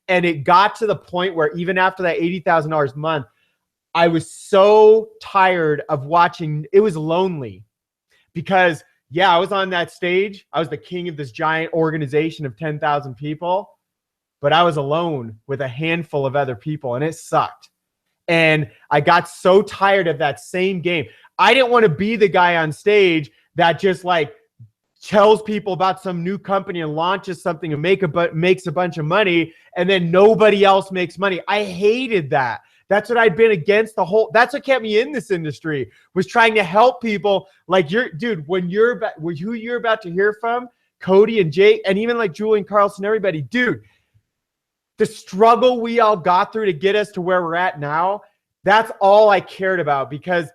S4: And it got to the point where even after that $80,000 a month, I was so tired of watching. It was lonely because, yeah, I was on that stage. I was the king of this giant organization of 10,000 people, but I was alone with a handful of other people, and it sucked. And I got so tired of that same game. I didn't want to be the guy on stage that just like tells people about some new company and launches something and makes a bunch of money, and then nobody else makes money. I hated that. That's what I'd been against that's what kept me in this industry, was trying to help people like dude, who you're about to hear from, Cody and Jake, and even like Julian, Carlson, everybody, dude, the struggle we all got through to get us to where we're at now, that's all I cared about, because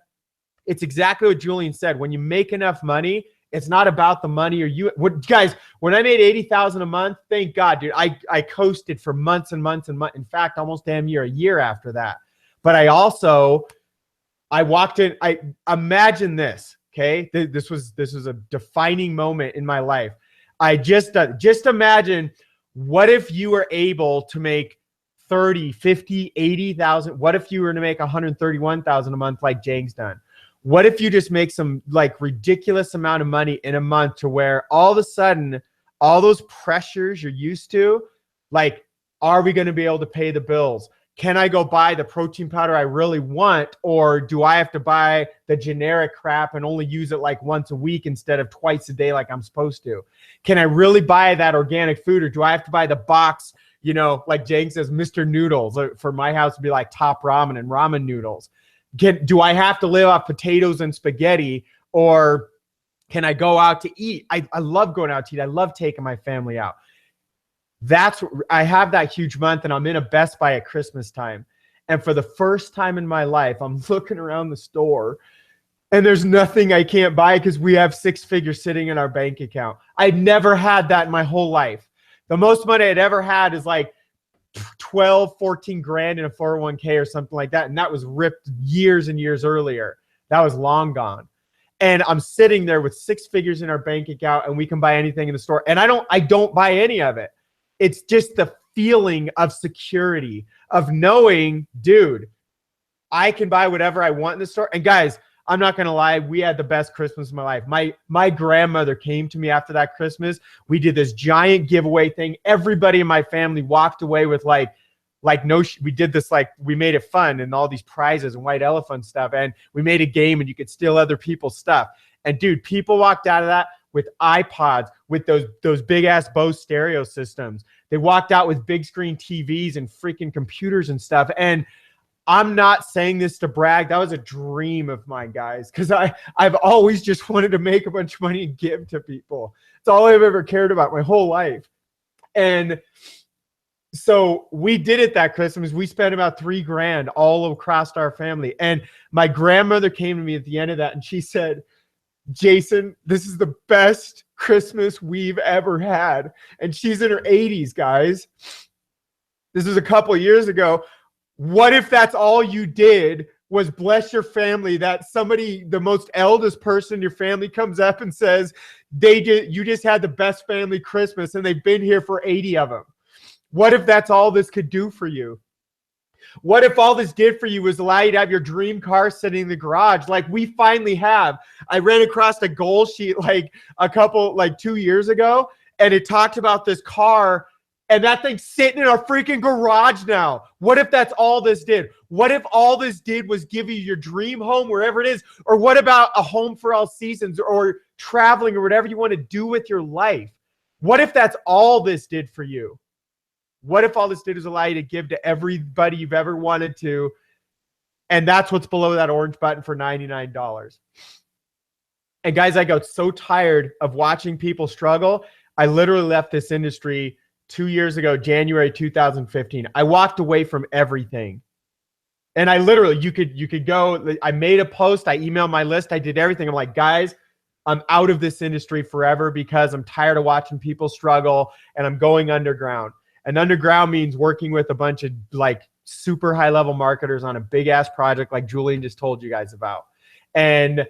S4: it's exactly what Julian said. When you make enough money, it's not about the money guys, when I made $80,000 a month, thank God, dude, I coasted for months and months and months. In fact, almost damn near a year after that. But I walked in, imagine this, okay? This was a defining moment in my life. I just imagine, what if you were able to make 30, 50, 80,000? What if you were to make 131,000 a month like Jang's done? What if you just make some like ridiculous amount of money in a month to where all of a sudden, all those pressures you're used to, like, are we going to be able to pay the bills? Can I go buy the protein powder I really want? Or do I have to buy the generic crap and only use it like once a week instead of twice a day like I'm supposed to? Can I really buy that organic food, or do I have to buy the box, like Jang says, Mr. Noodles? For my house to be like Top Ramen and ramen noodles. Do I have to live off potatoes and spaghetti, or can I go out to eat? I love going out to eat. I love taking my family out. I have that huge month, and I'm in a Best Buy at Christmas time. And for the first time in my life, I'm looking around the store and there's nothing I can't buy because we have 6 figures sitting in our bank account. I'd never had that in my whole life. The most money I'd ever had is like 12, 14 grand in a 401k or something like that. And that was ripped years and years earlier. That was long gone. And I'm sitting there with 6 figures in our bank account, and we can buy anything in the store. And I don't buy any of it. It's just the feeling of security, of knowing, dude, I can buy whatever I want in the store. And guys, I'm not going to lie, we had the best Christmas of my life. My grandmother came to me after that Christmas. We did this giant giveaway thing. Everybody in my family walked away with we did this, like, we made it fun and all these prizes and white elephant stuff. And we made a game and you could steal other people's stuff. And dude, people walked out of that with iPods, with those big ass Bose stereo systems. They walked out with big screen TVs and freaking computers and stuff. And I'm not saying this to brag. That was a dream of mine, guys, because I've always just wanted to make a bunch of money and give to people. It's all I've ever cared about my whole life. And so we did it that Christmas. We spent about $3,000 all across our family. And my grandmother came to me at the end of that and she said, Jason, this is the best Christmas we've ever had. And she's in her 80s, guys. This was a couple of years ago. What if that's all you did was bless your family, that somebody, the most eldest person in your family comes up and says, you just had the best family Christmas and they've been here for 80 of them. What if that's all this could do for you? What if all this did for you was allow you to have your dream car sitting in the garage like we finally have? I ran across a goal sheet like 2 years ago, and it talked about this car, and that thing's sitting in our freaking garage now. What if that's all this did? What if all this did was give you your dream home wherever it is? Or what about a home for all seasons, or traveling, or whatever you want to do with your life? What if that's all this did for you? What if all this did is allow you to give to everybody you've ever wanted to? And that's what's below that orange button for $99. And guys, I got so tired of watching people struggle. I literally left this industry 2 years ago, January 2015. I walked away from everything. And I literally, you could go, I made a post, I emailed my list, I did everything. I'm like, guys, I'm out of this industry forever because I'm tired of watching people struggle, and I'm going underground. And underground means working with a bunch of like super high level marketers on a big ass project like Julian just told you guys about. And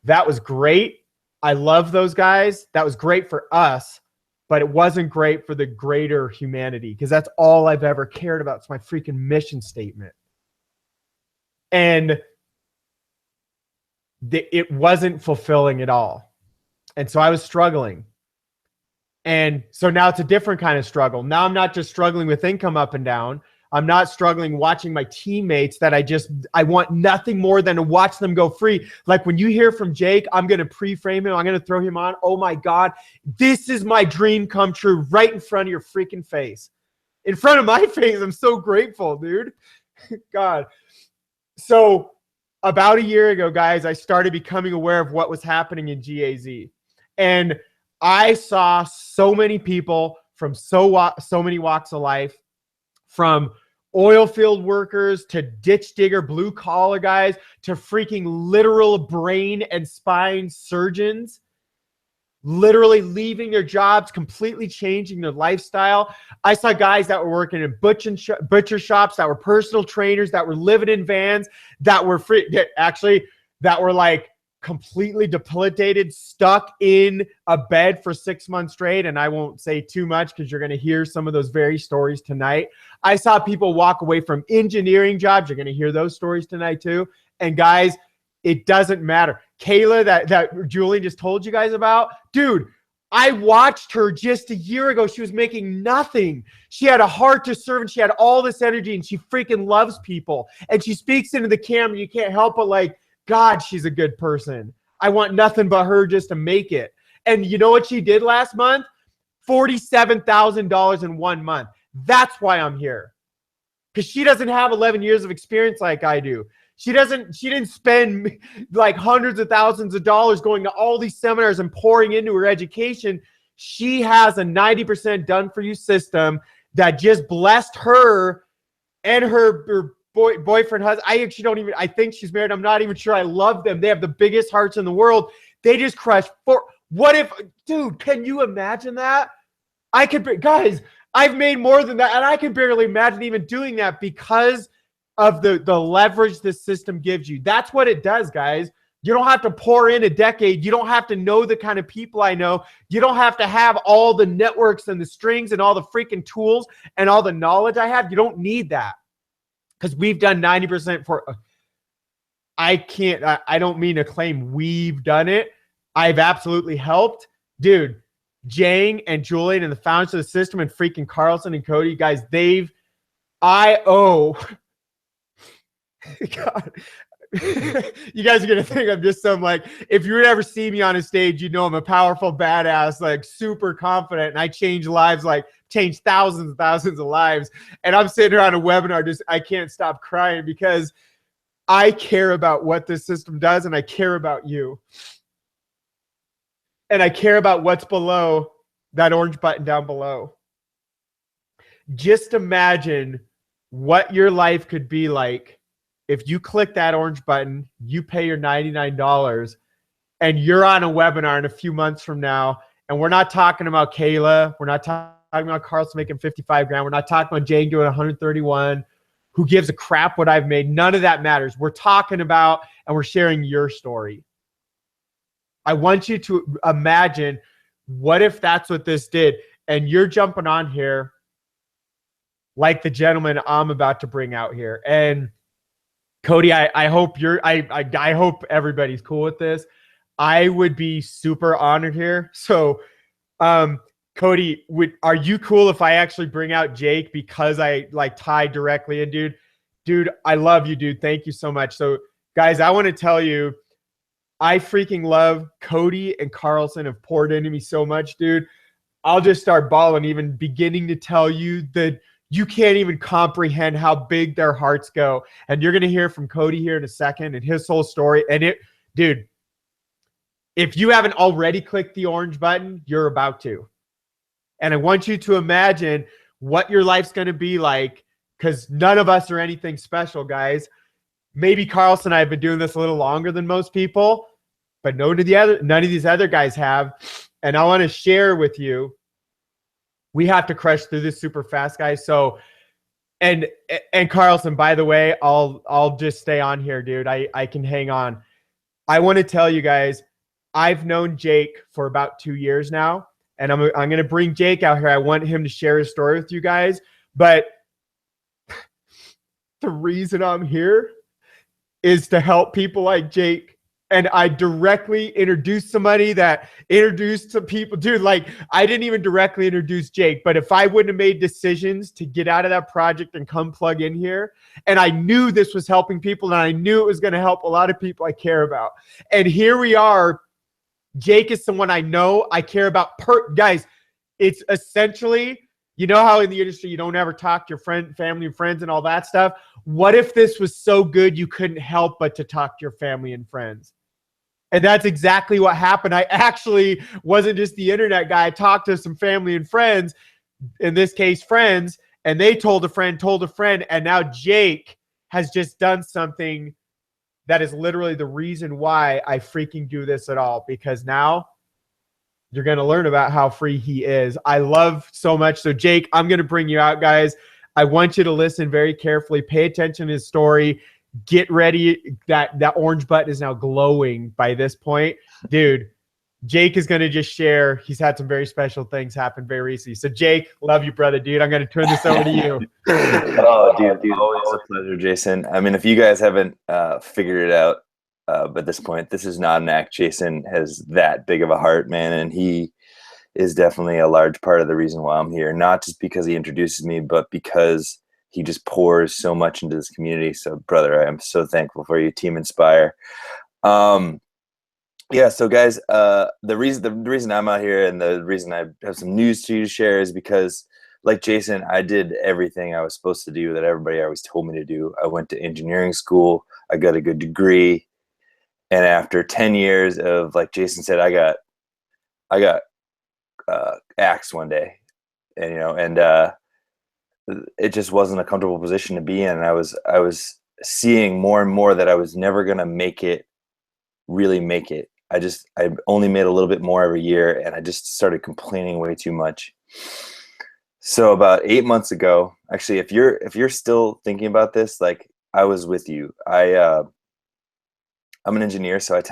S4: that was great. I love those guys. That was great for us, but it wasn't great for the greater humanity, because that's all I've ever cared about. It's my freaking mission statement. And it wasn't fulfilling at all. And so I was struggling. And so now it's a different kind of struggle. Now I'm not just struggling with income up and down. I'm not struggling watching my teammates that I want nothing more than to watch them go free. Like when you hear from Jake, I'm going to pre-frame him. I'm going to throw him on. Oh my God, this is my dream come true right in front of your freaking face. In front of my face. I'm so grateful, dude. God. So about a year ago, guys, I started becoming aware of what was happening in GAZ. And I saw so many people from so many walks of life, from oil field workers to ditch digger, blue collar guys, to freaking literal brain and spine surgeons, literally leaving their jobs, completely changing their lifestyle. I saw guys that were working in butcher shops, that were personal trainers, that were living in vans, that were that were like completely debilitated, stuck in a bed for 6 months straight. And I won't say too much because you're going to hear some of those very stories tonight. I saw people walk away from engineering jobs. You're going to hear those stories tonight too. And guys, it doesn't matter. Kayla, that Julian just told you guys about, dude, I watched her just a year ago. She was making nothing. She had a heart to serve and she had all this energy and she freaking loves people. And she speaks into the camera. You can't help but like, God, she's a good person. I want nothing but her just to make it. And you know what she did last month? $47,000 in 1 month. That's why I'm here. Because she doesn't have 11 years of experience like I do. She didn't spend like hundreds of thousands of dollars going to all these seminars and pouring into her education. She has a 90% done for you system that just blessed her and her boyfriend, husband. I think she's married. I'm not even sure. I love them. They have the biggest hearts in the world. They just crushed what if, dude, can you imagine that? Guys, I've made more than that. And I can barely imagine even doing that because of the leverage this system gives you. That's what it does, guys. You don't have to pour in a decade. You don't have to know the kind of people I know. You don't have to have all the networks and the strings and all the freaking tools and all the knowledge I have. You don't need that. Because we've done 90% for, I don't mean to claim we've done it. I've absolutely helped. Dude, Jang and Julian and the founders of the system and freaking Carlson and Cody, guys, I owe, God, you guys are gonna think I'm just some like, if you would ever see me on a stage, you know I'm a powerful badass, like super confident, and I change lives, like change thousands and thousands of lives. And I'm sitting here on a webinar, just I can't stop crying because I care about what this system does, and I care about you. And I care about what's below that orange button down below. Just imagine what your life could be like if you click that orange button, you pay your $99, and you're on a webinar in a few months from now. And we're not talking about Kayla. We're not talking about Carlson making 55 grand. We're not talking about Jane doing 131. Who gives a crap what I've made? None of that matters. We're talking about, and we're sharing your story. I want you to imagine, what if that's what this did? And you're jumping on here like the gentleman I'm about to bring out here. And Cody, I hope I hope everybody's cool with this. I would be super honored here. So, Cody, are you cool if I actually bring out Jake, because I like tied directly in, dude? Dude, I love you, dude. Thank you so much. So, guys, I want to tell you, I freaking love Cody and Carlson have poured into me so much, dude. I'll just start bawling, even beginning to tell you that you can't even comprehend how big their hearts go. And you're going to hear from Cody here in a second and his whole story. And dude, if you haven't already clicked the orange button, you're about to. And I want you to imagine what your life's going to be like, because none of us are anything special, guys. Maybe Carlson and I have been doing this a little longer than most people, but none of these other guys have. And I want to share with you, we have to crush through this super fast, guys. So, and Carlson, by the way, I'll just stay on here, dude. I can hang on. I want to tell you guys, I've known Jake for about 2 years now, and I'm going to bring Jake out here. I want him to share his story with you guys. But the reason I'm here is to help people like Jake. And I directly introduced somebody that introduced some people. Dude, like, I didn't even directly introduce Jake, but if I wouldn't have made decisions to get out of that project and come plug in here, and I knew this was helping people, and I knew it was going to help a lot of people I care about. And here we are. Jake is someone I know, I care about. Guys, it's essentially, you know how in the industry you don't ever talk to your family and friends and all that stuff? What if this was so good you couldn't help but to talk to your family and friends? And that's exactly what happened. I actually wasn't just the internet guy. I talked to some family and friends, in this case, friends, and they told a friend, and now Jake has just done something that is literally the reason why I freaking do this at all, because now you're going to learn about how free he is. I love so much. So Jake, I'm going to bring you out, guys. I want you to listen very carefully. Pay attention to his story. Get ready. That orange button is now glowing by this point. Dude, Jake is going to just share. He's had some very special things happen very recently. So Jake, love you, brother, dude. I'm going to turn this over to you.
S5: Oh, dude, always a pleasure, Jason. I mean, if you guys haven't figured it out at this point, this is not an act. Jason has that big of a heart, man, and he is definitely a large part of the reason why I'm here. Not just because he introduces me, but because he just pours so much into this community. So, brother, I am so thankful for you, Team Inspire. Yeah, so guys, the reason I'm out here and the reason I have some news to share is because, like Jason, I did everything I was supposed to do that everybody always told me to do. I went to engineering school. I got a good degree. And after 10 years of, like Jason said, I got axed one day, and it just wasn't a comfortable position to be in. I was seeing more and more that I was never going to really make it. I only made a little bit more every year, and I just started complaining way too much. So about 8 months ago, actually, if you're still thinking about this, like, I was with you. I'm an engineer, so I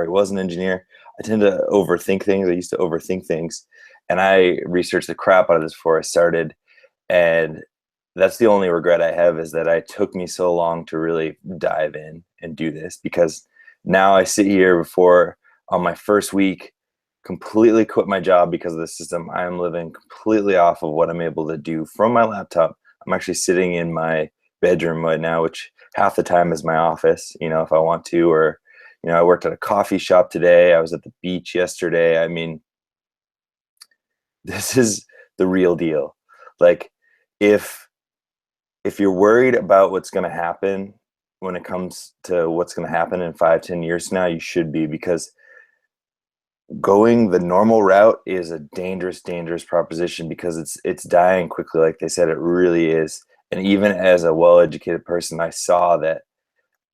S5: was an engineer. I tend to overthink things. I used to overthink things, and I researched the crap out of this before I started. And that's the only regret I have, is that it took me so long to really dive in and do this, because now I sit here on my first week, completely quit my job because of the system. I am living completely off of what I'm able to do from my laptop. I'm actually sitting in my bedroom right now, which half the time is my office, if I want to, or, I worked at a coffee shop today. I was at the beach yesterday. I mean, this is the real deal. Like, if you're worried about what's going to happen when it comes to what's going to happen in 5-10 years from now, you should be, because going the normal route is a dangerous proposition, because it's dying quickly. Like they said, it really is. And even as a well-educated person, I saw that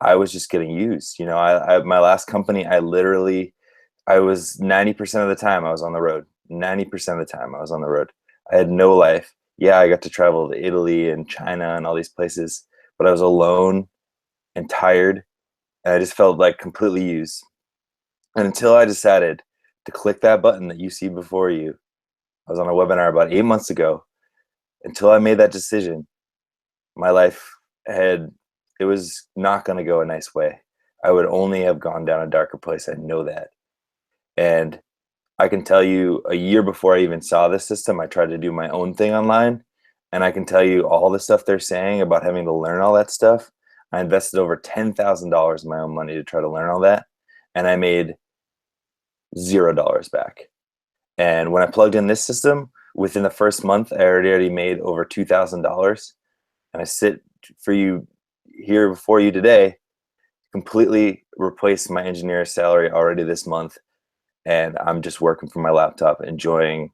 S5: I was just getting used. My last company, I was 90% of the time I was on the road. 90% of the time I was on the road. I had no life. Yeah, I got to travel to Italy and China and all these places, but I was alone and tired, and I just felt like completely used. And until I decided to click that button that you see before you, I was on a webinar about 8 months ago. Until I made that decision, my life it was not going to go a nice way. I would only have gone down a darker place. I know that. And I can tell you, a year before I even saw this system, I tried to do my own thing online. And I can tell you all the stuff they're saying about having to learn all that stuff. I invested over $10,000 of my own money to try to learn all that. And I made $0 back. And when I plugged in this system, within the first month, I already made over $2,000. And I sit for you here before you today, completely replaced my engineer salary already this month. And I'm just working from my laptop, enjoying.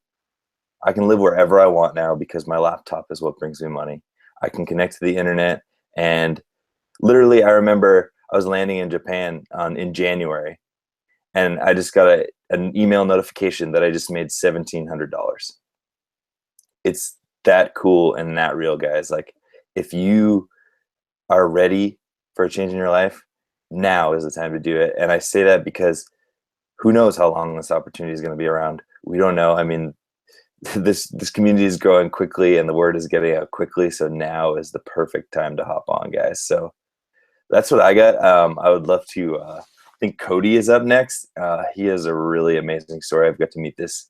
S5: I can live wherever I want now because my laptop is what brings me money. I can connect to the internet. And literally, I remember I was landing in Japan in January, and I just got an email notification that I just made $1,700. It's that cool and that real, guys. Like, if you are ready for a change in your life, now is the time to do it. And I say that because who knows how long this opportunity is going to be around? We don't know. I mean, this community is growing quickly and the word is getting out quickly. So now is the perfect time to hop on, guys. So that's what I got. I would love to, I think Cody is up next. He has a really amazing story. I've got to meet this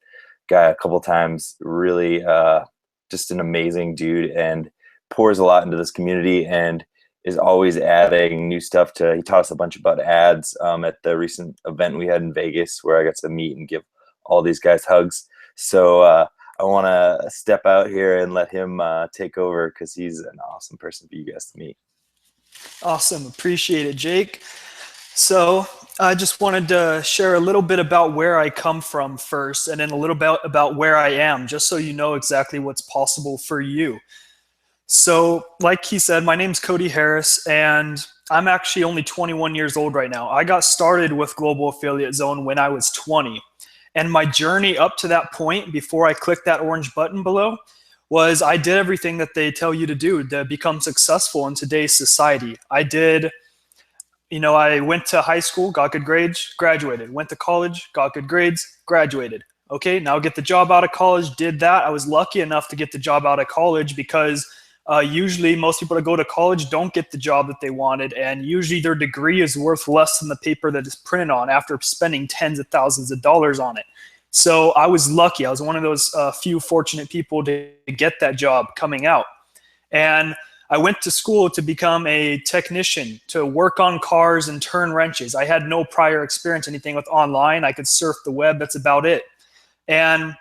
S5: guy a couple times. Really just an amazing dude, and pours a lot into this community and is always adding new stuff he taught us a bunch about ads at the recent event we had in Vegas, where I got to meet and give all these guys hugs. So I want to step out here and let him take over, because he's an awesome person for you guys to meet.
S6: Awesome. Appreciate it, Jake. So I just wanted to share a little bit about where I come from first, and then a little bit about where I am, just so you know exactly what's possible for you. So like he said, my name's Cody Harris, and I'm actually only 21 years old right now. I got started with Global Affiliate Zone when I was 20. And my journey up to that point, before I clicked that orange button below, was I did everything that they tell you to do to become successful in today's society. I went to high school, got good grades, graduated. Went to college, got good grades, graduated. Okay, now get the job out of college, did that. I was lucky enough to get the job out of college, because usually most people that go to college don't get the job that they wanted, and usually their degree is worth less than the paper that it's printed on after spending tens of thousands of dollars on it. So I was lucky. I was one of those few fortunate people to get that job coming out. And I went to school to become a technician, to work on cars and turn wrenches. I had no prior experience, anything with online. I could surf the web. That's about it. And,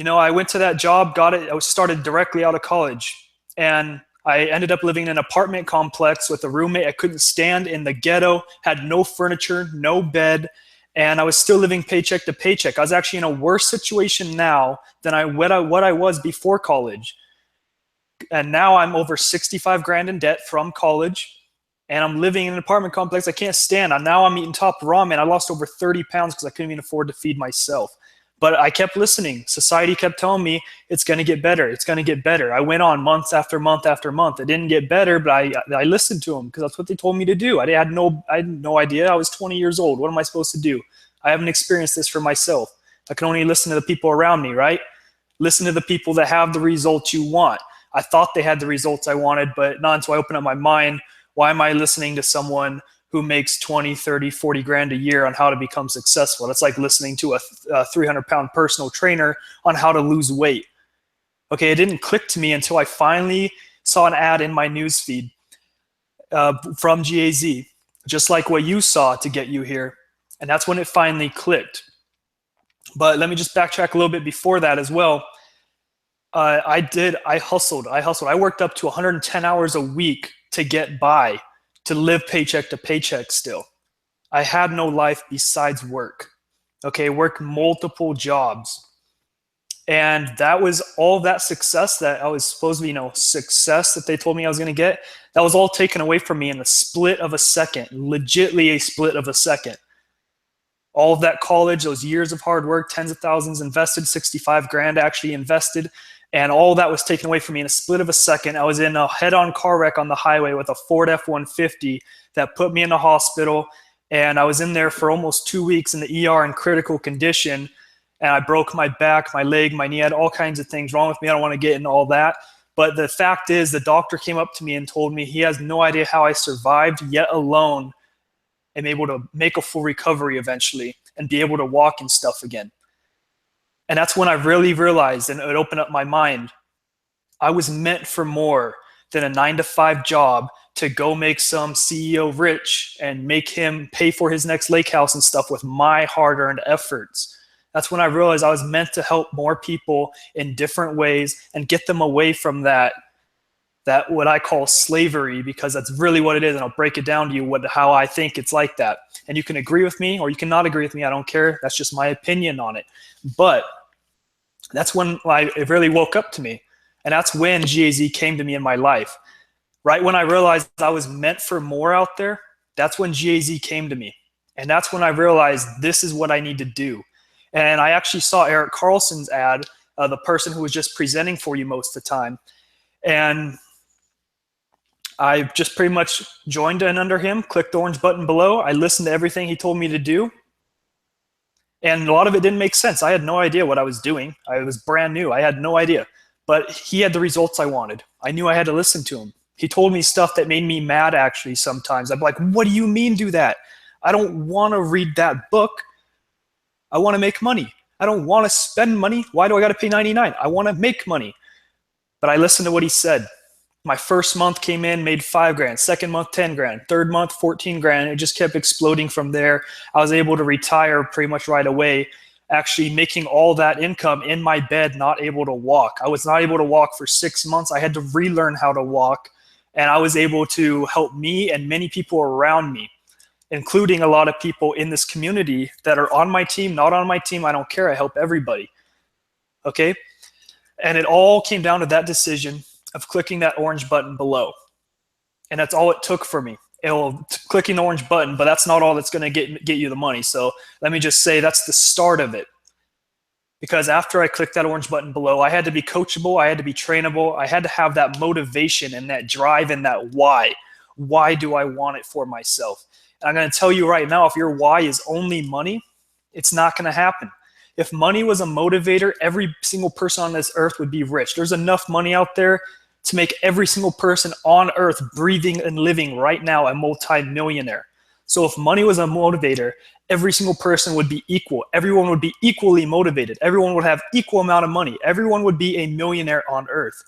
S6: I went to that job, got it. I started directly out of college. And I ended up living in an apartment complex with a roommate I couldn't stand, in the ghetto, had no furniture, no bed, and I was still living paycheck to paycheck. I was actually in a worse situation now than what I was before college. And now I'm over 65 grand in debt from college, and I'm living in an apartment complex I can't stand. Now I'm eating top ramen. I lost over 30 pounds because I couldn't even afford to feed myself. But I kept listening. Society kept telling me it's going to get better. It's going to get better. I went on month after month after month. It didn't get better, but I listened to them because that's what they told me to do. I had no idea. I was 20 years old. What am I supposed to do? I haven't experienced this for myself. I can only listen to the people around me, right? Listen to the people that have the results you want. I thought they had the results I wanted, but not until I opened up my mind. Why am I listening to someone who makes 20, 30, 40 grand a year on how to become successful? That's like listening to a 300-pound personal trainer on how to lose weight. Okay, it didn't click to me until I finally saw an ad in my news feed from GAZ, just like what you saw to get you here. And that's when it finally clicked. But let me just backtrack a little bit before that as well. I hustled. I worked up to 110 hours a week to get by, to live paycheck to paycheck still. I had no life besides work. Okay, worked multiple jobs. And that was all that success that I was supposed to be, success that they told me I was going to get. That was all taken away from me in a split of a second, legitly a split of a second. All of that college, those years of hard work, tens of thousands invested, 65 grand actually invested, and all that was taken away from me in a split of a second. I was in a head-on car wreck on the highway with a Ford F-150 that put me in a hospital, and I was in there for almost 2 weeks in the ER in critical condition, and I broke my back, my leg, my knee. I had all kinds of things wrong with me. I don't want to get into all that, but the fact is the doctor came up to me and told me he has no idea how I survived, yet alone am able to make a full recovery eventually and be able to walk and stuff again. And that's when I really realized, and it opened up my mind, I was meant for more than a 9-to-5 job to go make some CEO rich and make him pay for his next lake house and stuff with my hard-earned efforts. That's when I realized I was meant to help more people in different ways and get them away from that what I call slavery, because that's really what it is. And I'll break it down to you how I think it's like that. And you can agree with me or you cannot agree with me. I don't care. That's just my opinion on it. But that's when it really woke up to me. And that's when GAZ came to me in my life. Right when I realized I was meant for more out there, that's when GAZ came to me. And that's when I realized this is what I need to do. And I actually saw Eric Carlson's ad, the person who was just presenting for you most of the time. And I just pretty much joined in under him, clicked the orange button below. I listened to everything he told me to do. And a lot of it didn't make sense. I had no idea what I was doing. I was brand new. I had no idea. But he had the results I wanted. I knew I had to listen to him. He told me stuff that made me mad actually sometimes. I'd be like, what do you mean do that? I don't want to read that book. I want to make money. I don't want to spend money. Why do I got to pay $99? I want to make money. But I listened to what he said. My first month came in, made 5 grand. Second month, 10 grand. Third month, 14 grand. It just kept exploding from there. I was able to retire pretty much right away, actually making all that income in my bed, not able to walk. I was not able to walk for 6 months. I had to relearn how to walk, and I was able to help me and many people around me, including a lot of people in this community that are on my team, not on my team. I don't care. I help everybody. Okay? And it all came down to that decision of clicking that orange button below. And that's all it took for me. Clicking the orange button, but that's not all that's going to get you the money. So let me just say that's the start of it. Because after I clicked that orange button below, I had to be coachable, I had to be trainable, I had to have that motivation and that drive and that why. Why do I want it for myself? And I'm going to tell you right now, if your why is only money, it's not going to happen. If money was a motivator, every single person on this earth would be rich. There's enough money out there to make every single person on earth breathing and living right now a multi-millionaire. So if money was a motivator, every single person would be equal. Everyone would be equally motivated. Everyone would have equal amount of money. Everyone would be a millionaire on earth.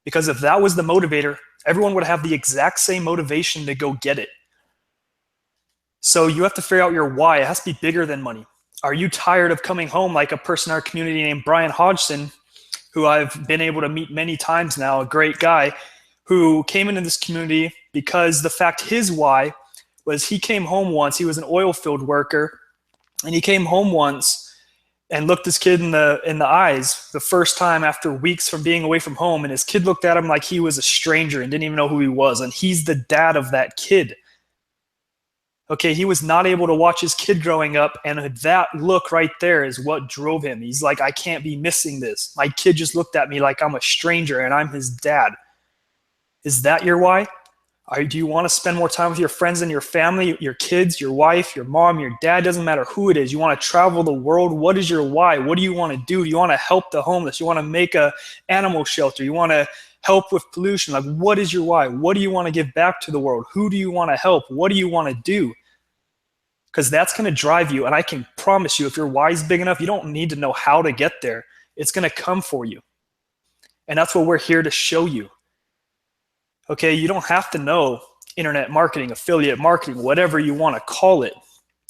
S6: Because if that was the motivator, everyone would have the exact same motivation to go get it. So you have to figure out your why. It has to be bigger than money. Are you tired of coming home like a person in our community named Brian Hodgson, who I've been able to meet many times now, a great guy, who came into this community because the fact his why was he came home once, he was an oil field worker, and he came home once and looked this kid in the eyes the first time after weeks from being away from home, and his kid looked at him like he was a stranger and didn't even know who he was, and he's the dad of that kid. Okay, he was not able to watch his kid growing up, and that look right there is what drove him. He's like, I can't be missing this. My kid just looked at me like I'm a stranger and I'm his dad. Is that your why? Do you want to spend more time with your friends and your family, your kids, your wife, your mom, your dad? Doesn't matter who it is. You want to travel the world? What is your why? What do you want to do? Do you want to help the homeless? You want to make a animal shelter? You want to help with pollution? Like, what is your why? What do you want to give back to the world? Who do you want to help? What do you want to do? Because that's going to drive you. And I can promise you, if your why is big enough, you don't need to know how to get there. It's going to come for you. And that's what we're here to show you. Okay, you don't have to know internet marketing, affiliate marketing, whatever you want to call it,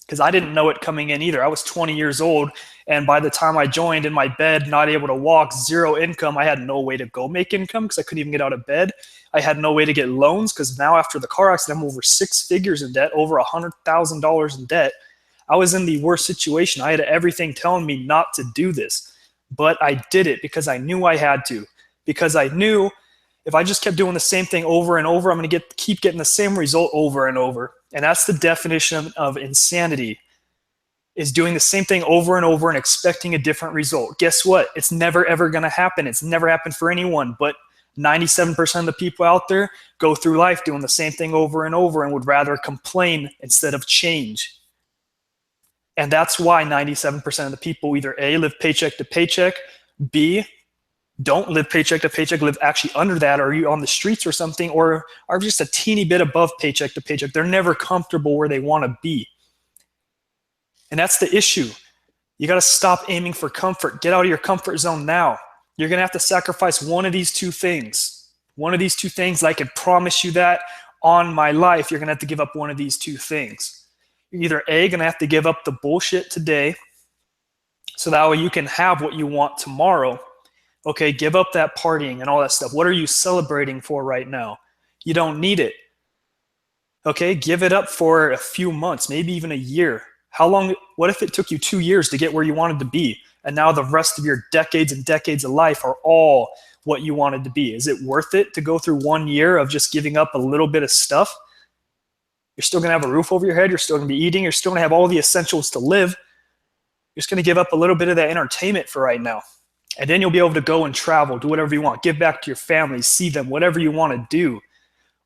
S6: because I didn't know it coming in either. I was 20 years old, and by the time I joined, in my bed, not able to walk, zero income, I had no way to go make income because I couldn't even get out of bed. I had no way to get loans because now after the car accident, I'm over 6 figures in debt, over $100,000 in debt. I was in the worst situation. I had everything telling me not to do this, but I did it because I knew I had to, because I knew if I just kept doing the same thing over and over, I'm going to keep getting the same result over and over. And that's the definition of insanity, is doing the same thing over and over and expecting a different result. Guess what? It's never, ever going to happen. It's never happened for anyone, but 97% of the people out there go through life doing the same thing over and over and would rather complain instead of change. And that's why 97% of the people either A, live paycheck to paycheck, B, don't live paycheck to paycheck, live actually under that, or you on the streets or something, or are just a teeny bit above paycheck to paycheck. They're never comfortable where they want to be. And that's the issue. You got to stop aiming for comfort. Get out of your comfort zone now. You're going to have to sacrifice one of these two things. One of these two things, I can promise you that on my life, you're going to have to give up one of these two things. You're either A, going to have to give up the bullshit today so that way you can have what you want tomorrow. Okay, give up that partying and all that stuff. What are you celebrating for right now? You don't need it. Okay, give it up for a few months, maybe even a year. How long, what if it took you 2 years to get where you wanted to be? And now the rest of your decades and decades of life are all what you wanted to be. Is it worth it to go through 1 year of just giving up a little bit of stuff? You're still gonna have a roof over your head. You're still gonna be eating. You're still gonna have all the essentials to live. You're just gonna give up a little bit of that entertainment for right now. And then you'll be able to go and travel, do whatever you want, give back to your family, see them, whatever you want to do.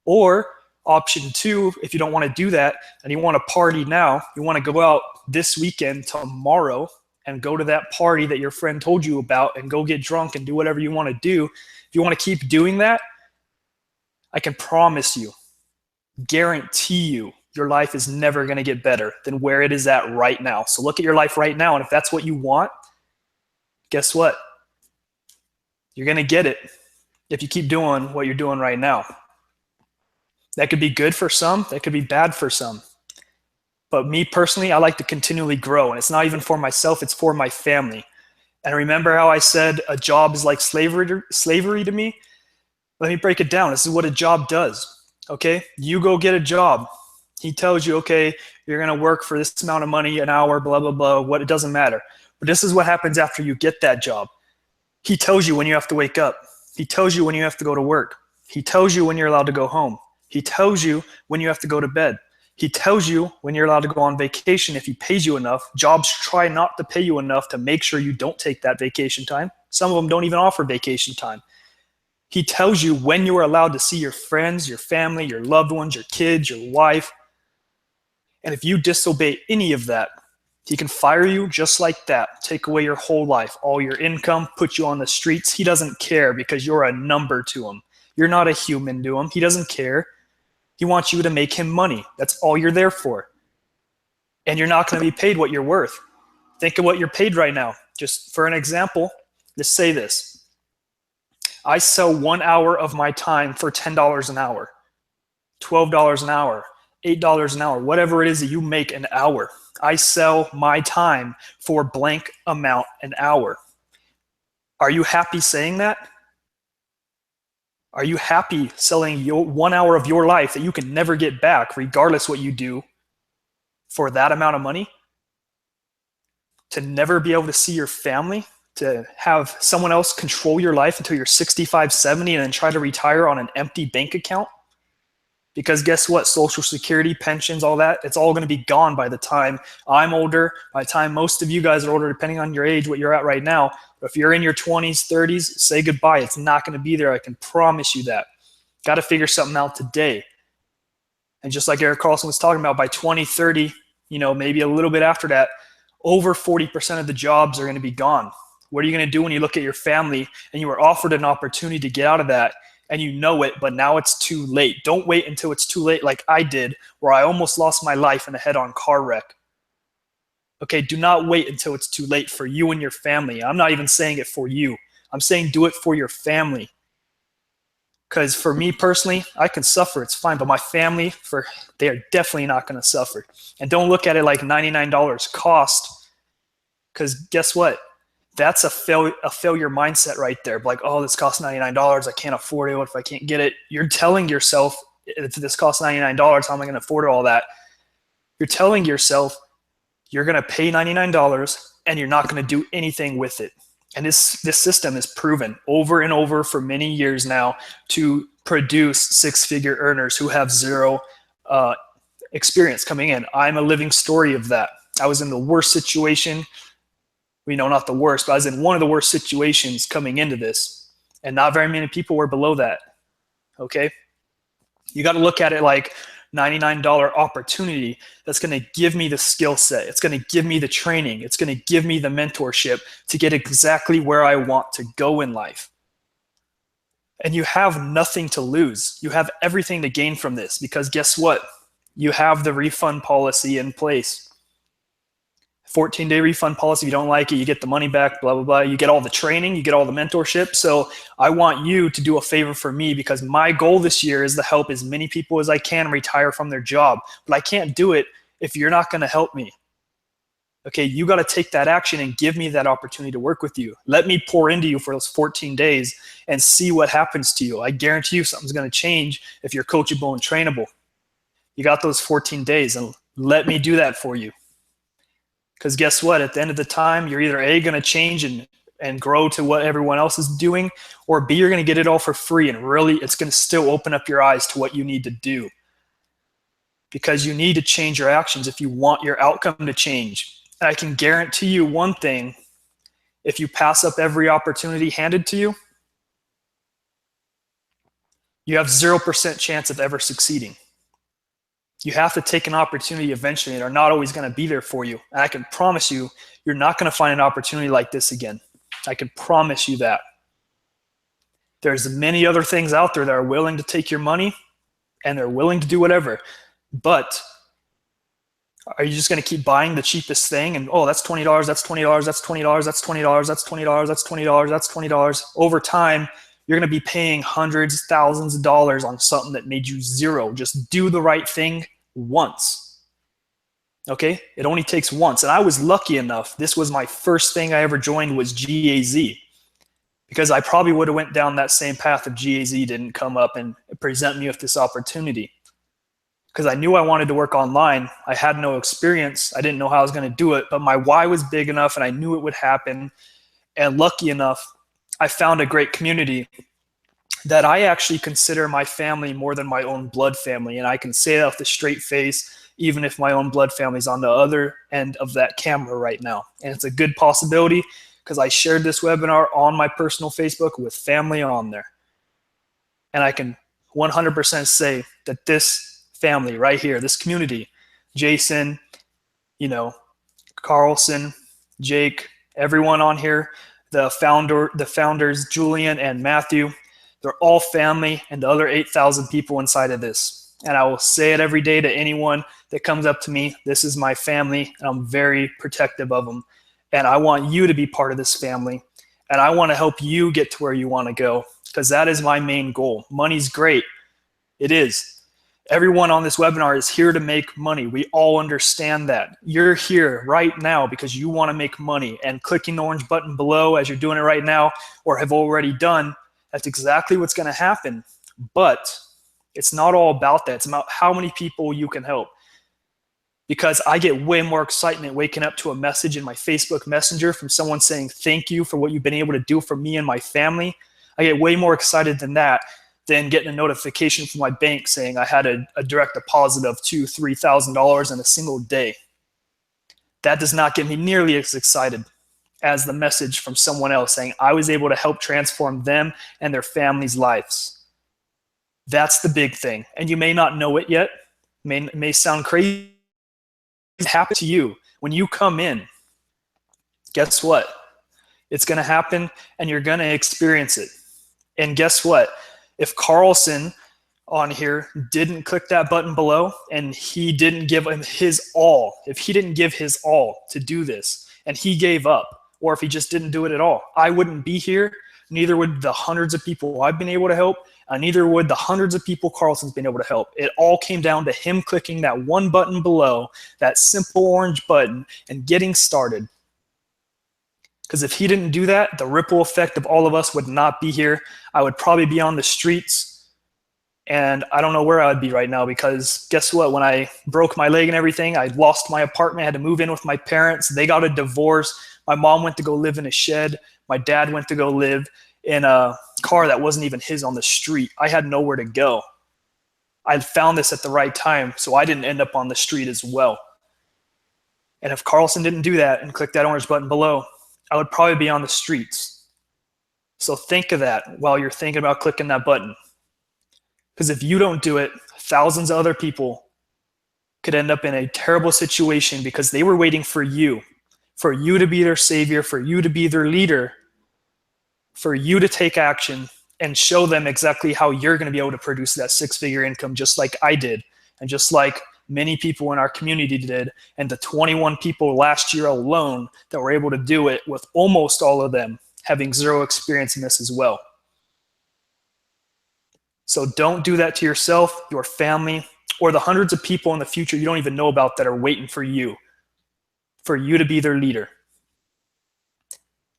S6: Or option two, if you don't want to do that and you want to party now, you want to go out this weekend, tomorrow, and go to that party that your friend told you about and go get drunk and do whatever you want to do. If you want to keep doing that, I can promise you, guarantee you, your life is never going to get better than where it is at right now. So look at your life right now, and if that's what you want, guess what? You're going to get it if you keep doing what you're doing right now. That could be good for some. That could be bad for some. But me personally, I like to continually grow. And it's not even for myself. It's for my family. And remember how I said a job is like slavery to me? Let me break it down. This is what a job does. Okay? You go get a job. He tells you, okay, you're going to work for this amount of money an hour, blah, blah, blah. What, it doesn't matter. But this is what happens after you get that job. He tells you when you have to wake up. He tells you when you have to go to work. He tells you when you're allowed to go home. He tells you when you have to go to bed. He tells you when you're allowed to go on vacation if he pays you enough. Jobs try not to pay you enough to make sure you don't take that vacation time. Some of them don't even offer vacation time. He tells you when you are allowed to see your friends, your family, your loved ones, your kids, your wife. And if you disobey any of that, he can fire you just like that, take away your whole life, all your income, put you on the streets. He doesn't care because you're a number to him. You're not a human to him. He doesn't care. He wants you to make him money. That's all you're there for. And you're not going to be paid what you're worth. Think of what you're paid right now. Just for an example, just say this. I sell 1 hour of my time for $10 an hour, $12 an hour, $8 an hour, whatever it is that you make an hour. I sell my time for blank amount an hour. Are you happy saying that? Are you happy selling 1 hour of your life that you can never get back, regardless what you do, for that amount of money? To never be able to see your family? To have someone else control your life until you're 65, 70 and then try to retire on an empty bank account? Because guess what? Social Security, pensions, all that, it's all going to be gone by the time I'm older, by the time most of you guys are older, depending on your age, what you're at right now. But if you're in your 20s, 30s, say goodbye. It's not going to be there. I can promise you that. Got to figure something out today. And just like Eric Carlson was talking about, by 2030, maybe a little bit after that, over 40% of the jobs are going to be gone. What are you going to do when you look at your family and you were offered an opportunity to get out of that? And you know it, but now it's too late. Don't wait until it's too late like I did, where I almost lost my life in a head-on car wreck. Okay, do not wait until it's too late for you and your family. I'm not even saying it for you. I'm saying do it for your family. Because for me personally, I can suffer, it's fine, but my family, they are definitely not going to suffer. And don't look at it like $99 cost, because guess what? That's a failure mindset right there. Like, oh, this costs $99. I can't afford it. What if I can't get it? You're telling yourself, if this costs $99, how am I going to afford all that? You're telling yourself you're going to pay $99 and you're not going to do anything with it. And this system is proven over and over for many years now to produce six-figure earners who have zero experience coming in. I'm a living story of that. I was in the worst situation. Not the worst, but I was in one of the worst situations coming into this. And not very many people were below that. Okay? You got to look at it like $99 opportunity that's going to give me the skill set. It's going to give me the training. It's going to give me the mentorship to get exactly where I want to go in life. And you have nothing to lose. You have everything to gain from this, because guess what? You have the refund policy in place. 14-day refund policy. If you don't like it, you get the money back, blah, blah, blah. You get all the training, you get all the mentorship. So I want you to do a favor for me, because my goal this year is to help as many people as I can retire from their job. But I can't do it if you're not going to help me. Okay, you got to take that action and give me that opportunity to work with you. Let me pour into you for those 14 days and see what happens to you. I guarantee you something's going to change if you're coachable and trainable. You got those 14 days, and let me do that for you. Because guess what? At the end of the time, you're either A, going to change and grow to what everyone else is doing, or B, you're going to get it all for free, and really it's going to still open up your eyes to what you need to do. Because you need to change your actions if you want your outcome to change. And I can guarantee you one thing: if you pass up every opportunity handed to you, you have 0% chance of ever succeeding. You have to take an opportunity eventually, and they're not always going to be there for you. And I can promise you, you're not going to find an opportunity like this again. I can promise you that. There's many other things out there that are willing to take your money, and they're willing to do whatever. But are you just going to keep buying the cheapest thing? And, oh, that's $20, that's $20, that's $20, that's $20, that's $20, that's $20, that's $20. Over time, you're going to be paying hundreds, thousands of dollars on something that made you zero. Just do the right thing once. Okay? It only takes once. And I was lucky enough. This was my first thing I ever joined, was GAZ. Because I probably would have went down that same path if GAZ didn't come up and present me with this opportunity. Because I knew I wanted to work online. I had no experience. I didn't know how I was going to do it. But my why was big enough, and I knew it would happen. And lucky enough, I found a great community that I actually consider my family more than my own blood family. And I can say that with a straight face, even if my own blood family is on the other end of that camera right now. And it's a good possibility, because I shared this webinar on my personal Facebook with family on there. And I can 100% say that this family right here, this community, Jason, Carlson, Jake, everyone on here, the founders, Julian and Matthew, they're all family, and the other 8,000 people inside of this. And I will say it every day to anyone that comes up to me: this is my family, and I'm very protective of them. And I want you to be part of this family, and I want to help you get to where you want to go, because that is my main goal. Money's great. It is. Everyone on this webinar is here to make money. We all understand that. You're here right now because you want to make money, and clicking the orange button below as you're doing it right now, or have already done, that's exactly what's going to happen. But it's not all about that. It's about how many people you can help. Because I get way more excitement waking up to a message in my Facebook Messenger from someone saying thank you for what you've been able to do for me and my family. I get way more excited than that, than getting a notification from my bank saying I had a direct deposit of $2,000, $3,000 in a single day. That does not get me nearly as excited as the message from someone else saying I was able to help transform them and their families' lives. That's the big thing. And you may not know it yet. It may sound crazy. It happens to you when you come in. Guess what? It's going to happen, and you're going to experience it. And guess what? If Carlson on here didn't click that button below, and he didn't give him his all, if he didn't give his all to do this, and he gave up, or if he just didn't do it at all, I wouldn't be here, Neither would the hundreds of people I've been able to help, and neither would the hundreds of people Carlson's been able to help. It all came down to him clicking that one button below, that simple orange button, and getting started. Because if he didn't do that, the ripple effect of all of us would not be here. I would probably be on the streets, and I don't know where I would be right now, because guess what? When I broke my leg and everything, I lost my apartment, I had to move in with my parents. They got a divorce. My mom went to go live in a shed. My dad went to go live in a car that wasn't even his on the street. I had nowhere to go. I found this at the right time, so I didn't end up on the street as well. And if Carlson didn't do that and click that orange button below, I would probably be on the streets. So think of that while you're thinking about clicking that button. Because if you don't do it, thousands of other people could end up in a terrible situation because they were waiting for you to be their savior, for you to be their leader, for you to take action and show them exactly how you're going to be able to produce that six-figure income, just like I did, and just like many people in our community did, and the 21 people last year alone that were able to do it, with almost all of them having zero experience in this as well. So don't do that to yourself, your family, or the hundreds of people in the future you don't even know about that are waiting for you to be their leader.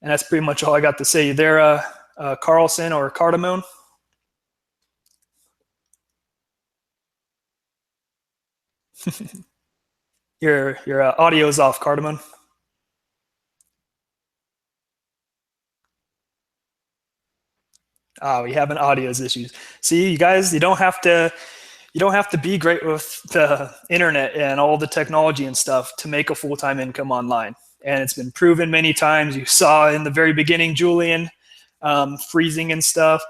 S6: And that's pretty much all I got to say there, Carlson or Cardamone. Your audio's off, Cardamone. Oh, we having audio issues. See, you guys, you don't have to be great with the internet and all the technology and stuff to make a full-time income online. And it's been proven many times. You saw in the very beginning, Julian, freezing and stuff.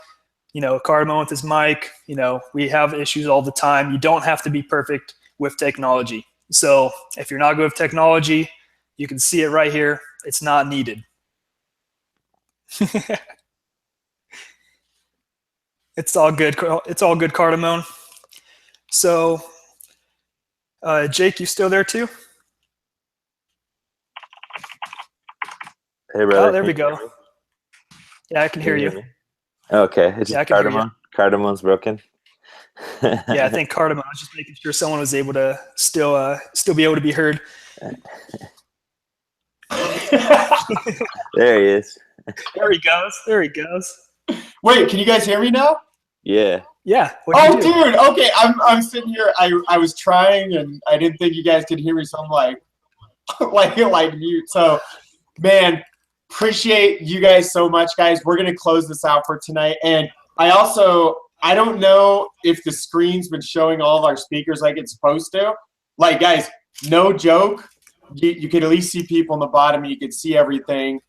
S6: You know, Cardamone with his mic. You know, we have issues all the time. You don't have to be perfect with technology. So if you're not good with technology, you can see it right here. It's not needed. It's all good. It's all good, Cardamone. So, Jake, you still there too?
S5: Hey, brother.
S6: Oh, there we go. Yeah, I can hear you.
S5: Okay, it's just Cardamone. Cardamone's broken.
S6: Yeah, I think Cardamone. I was just making sure someone was able to still be able to be heard.
S5: There he is.
S6: There he goes. There he goes.
S7: Wait, can you guys hear me now?
S5: Yeah.
S6: Yeah.
S7: Oh, dude. Okay, I'm sitting here. I was trying, and I didn't think you guys could hear me, so I'm like mute. So, man, appreciate you guys so much, guys. We're gonna close this out for tonight, and I don't know if the screen's been showing all of our speakers like it's supposed to. Like, guys, no joke. You could at least see people on the bottom. You could see everything.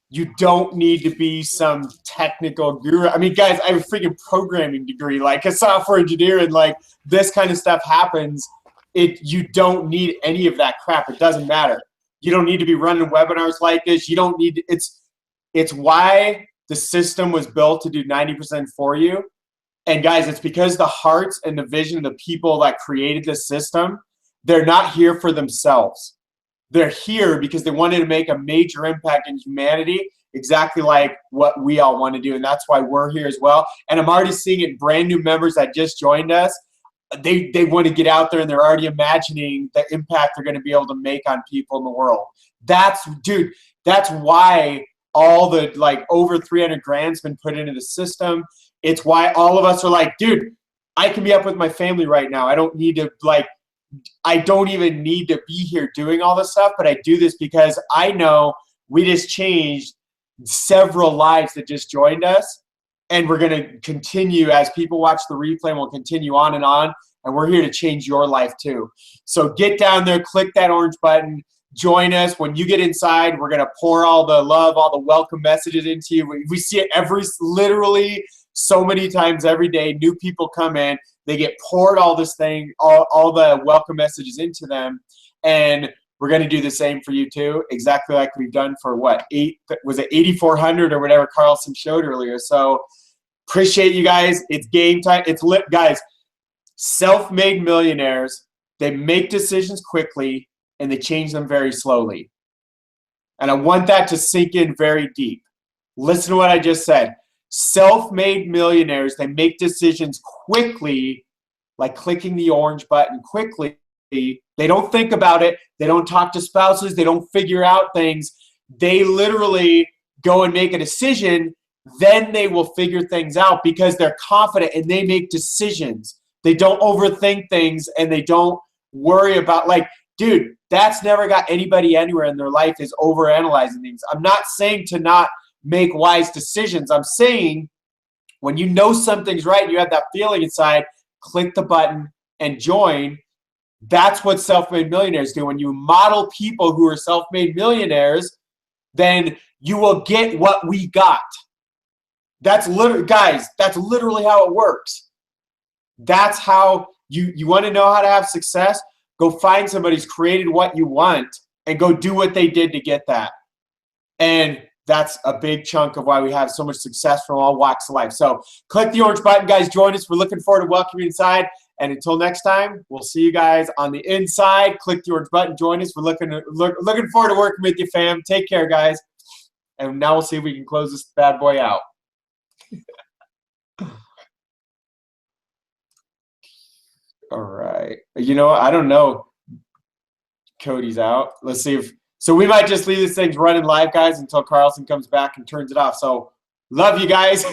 S7: You don't need to be some technical guru. I mean, guys, I have a freaking programming degree, like a software engineer, and like this kind of stuff happens. You don't need any of that crap. It doesn't matter. You don't need to be running webinars like this. You don't need to, it's why the system was built to do 90% for you. And guys, it's because the hearts and the vision of the people that created this system, they're not here for themselves. They're here because they wanted to make a major impact in humanity, exactly like what we all want to do. And that's why we're here as well. And I'm already seeing it, brand new members that just joined us. They want to get out there, and they're already imagining the impact they're going to be able to make on people in the world. That's why all the like over 300 grand's been put into the system. It's why all of us are like, dude, I can be up with my family right now. I don't even need to be here doing all this stuff, but I do this because I know we just changed several lives that just joined us, and we're going to continue as people watch the replay, and we'll continue on, and we're here to change your life too. So get down there, click that orange button, join us. When you get inside, we're going to pour all the love, all the welcome messages into you. We see it literally so many times every day. New people come in, they get poured all this thing, all the welcome messages into them, and we're going to do the same for you too, exactly like we've done for what, 8,400 or whatever Carlson showed earlier. So appreciate you guys. It's game time. It's lit, guys. Self-made millionaires, they make decisions quickly and they change them very slowly. And I want that to sink in very deep. Listen to what I just said. Self-made millionaires, they make decisions quickly, like clicking the orange button quickly. They don't think about it. They don't talk to spouses. They don't figure out things. They literally go and make a decision. Then they will figure things out because they're confident and they make decisions. They don't overthink things and they don't worry about, like, dude, that's never got anybody anywhere in their life, is overanalyzing things. I'm not saying to not make wise decisions. I'm saying when you know something's right and you have that feeling inside, click the button and join. That's what self-made millionaires do. When you model people who are self-made millionaires, then you will get what we got. That's literally, guys, that's literally how it works. That's how you want to know how to have success. Go find somebody who's created what you want and go do what they did to get that. And that's a big chunk of why we have so much success from all walks of life. So click the orange button, guys. Join us. We're looking forward to welcoming you inside. And until next time, we'll see you guys on the inside. Click the orange button. Join us. We're looking forward to working with you, fam. Take care, guys. And now we'll see if we can close this bad boy out. All right. You know what? I don't know. Cody's out. Let's see if. So we might just leave this thing running live, guys, until Carlson comes back and turns it off. So love you guys.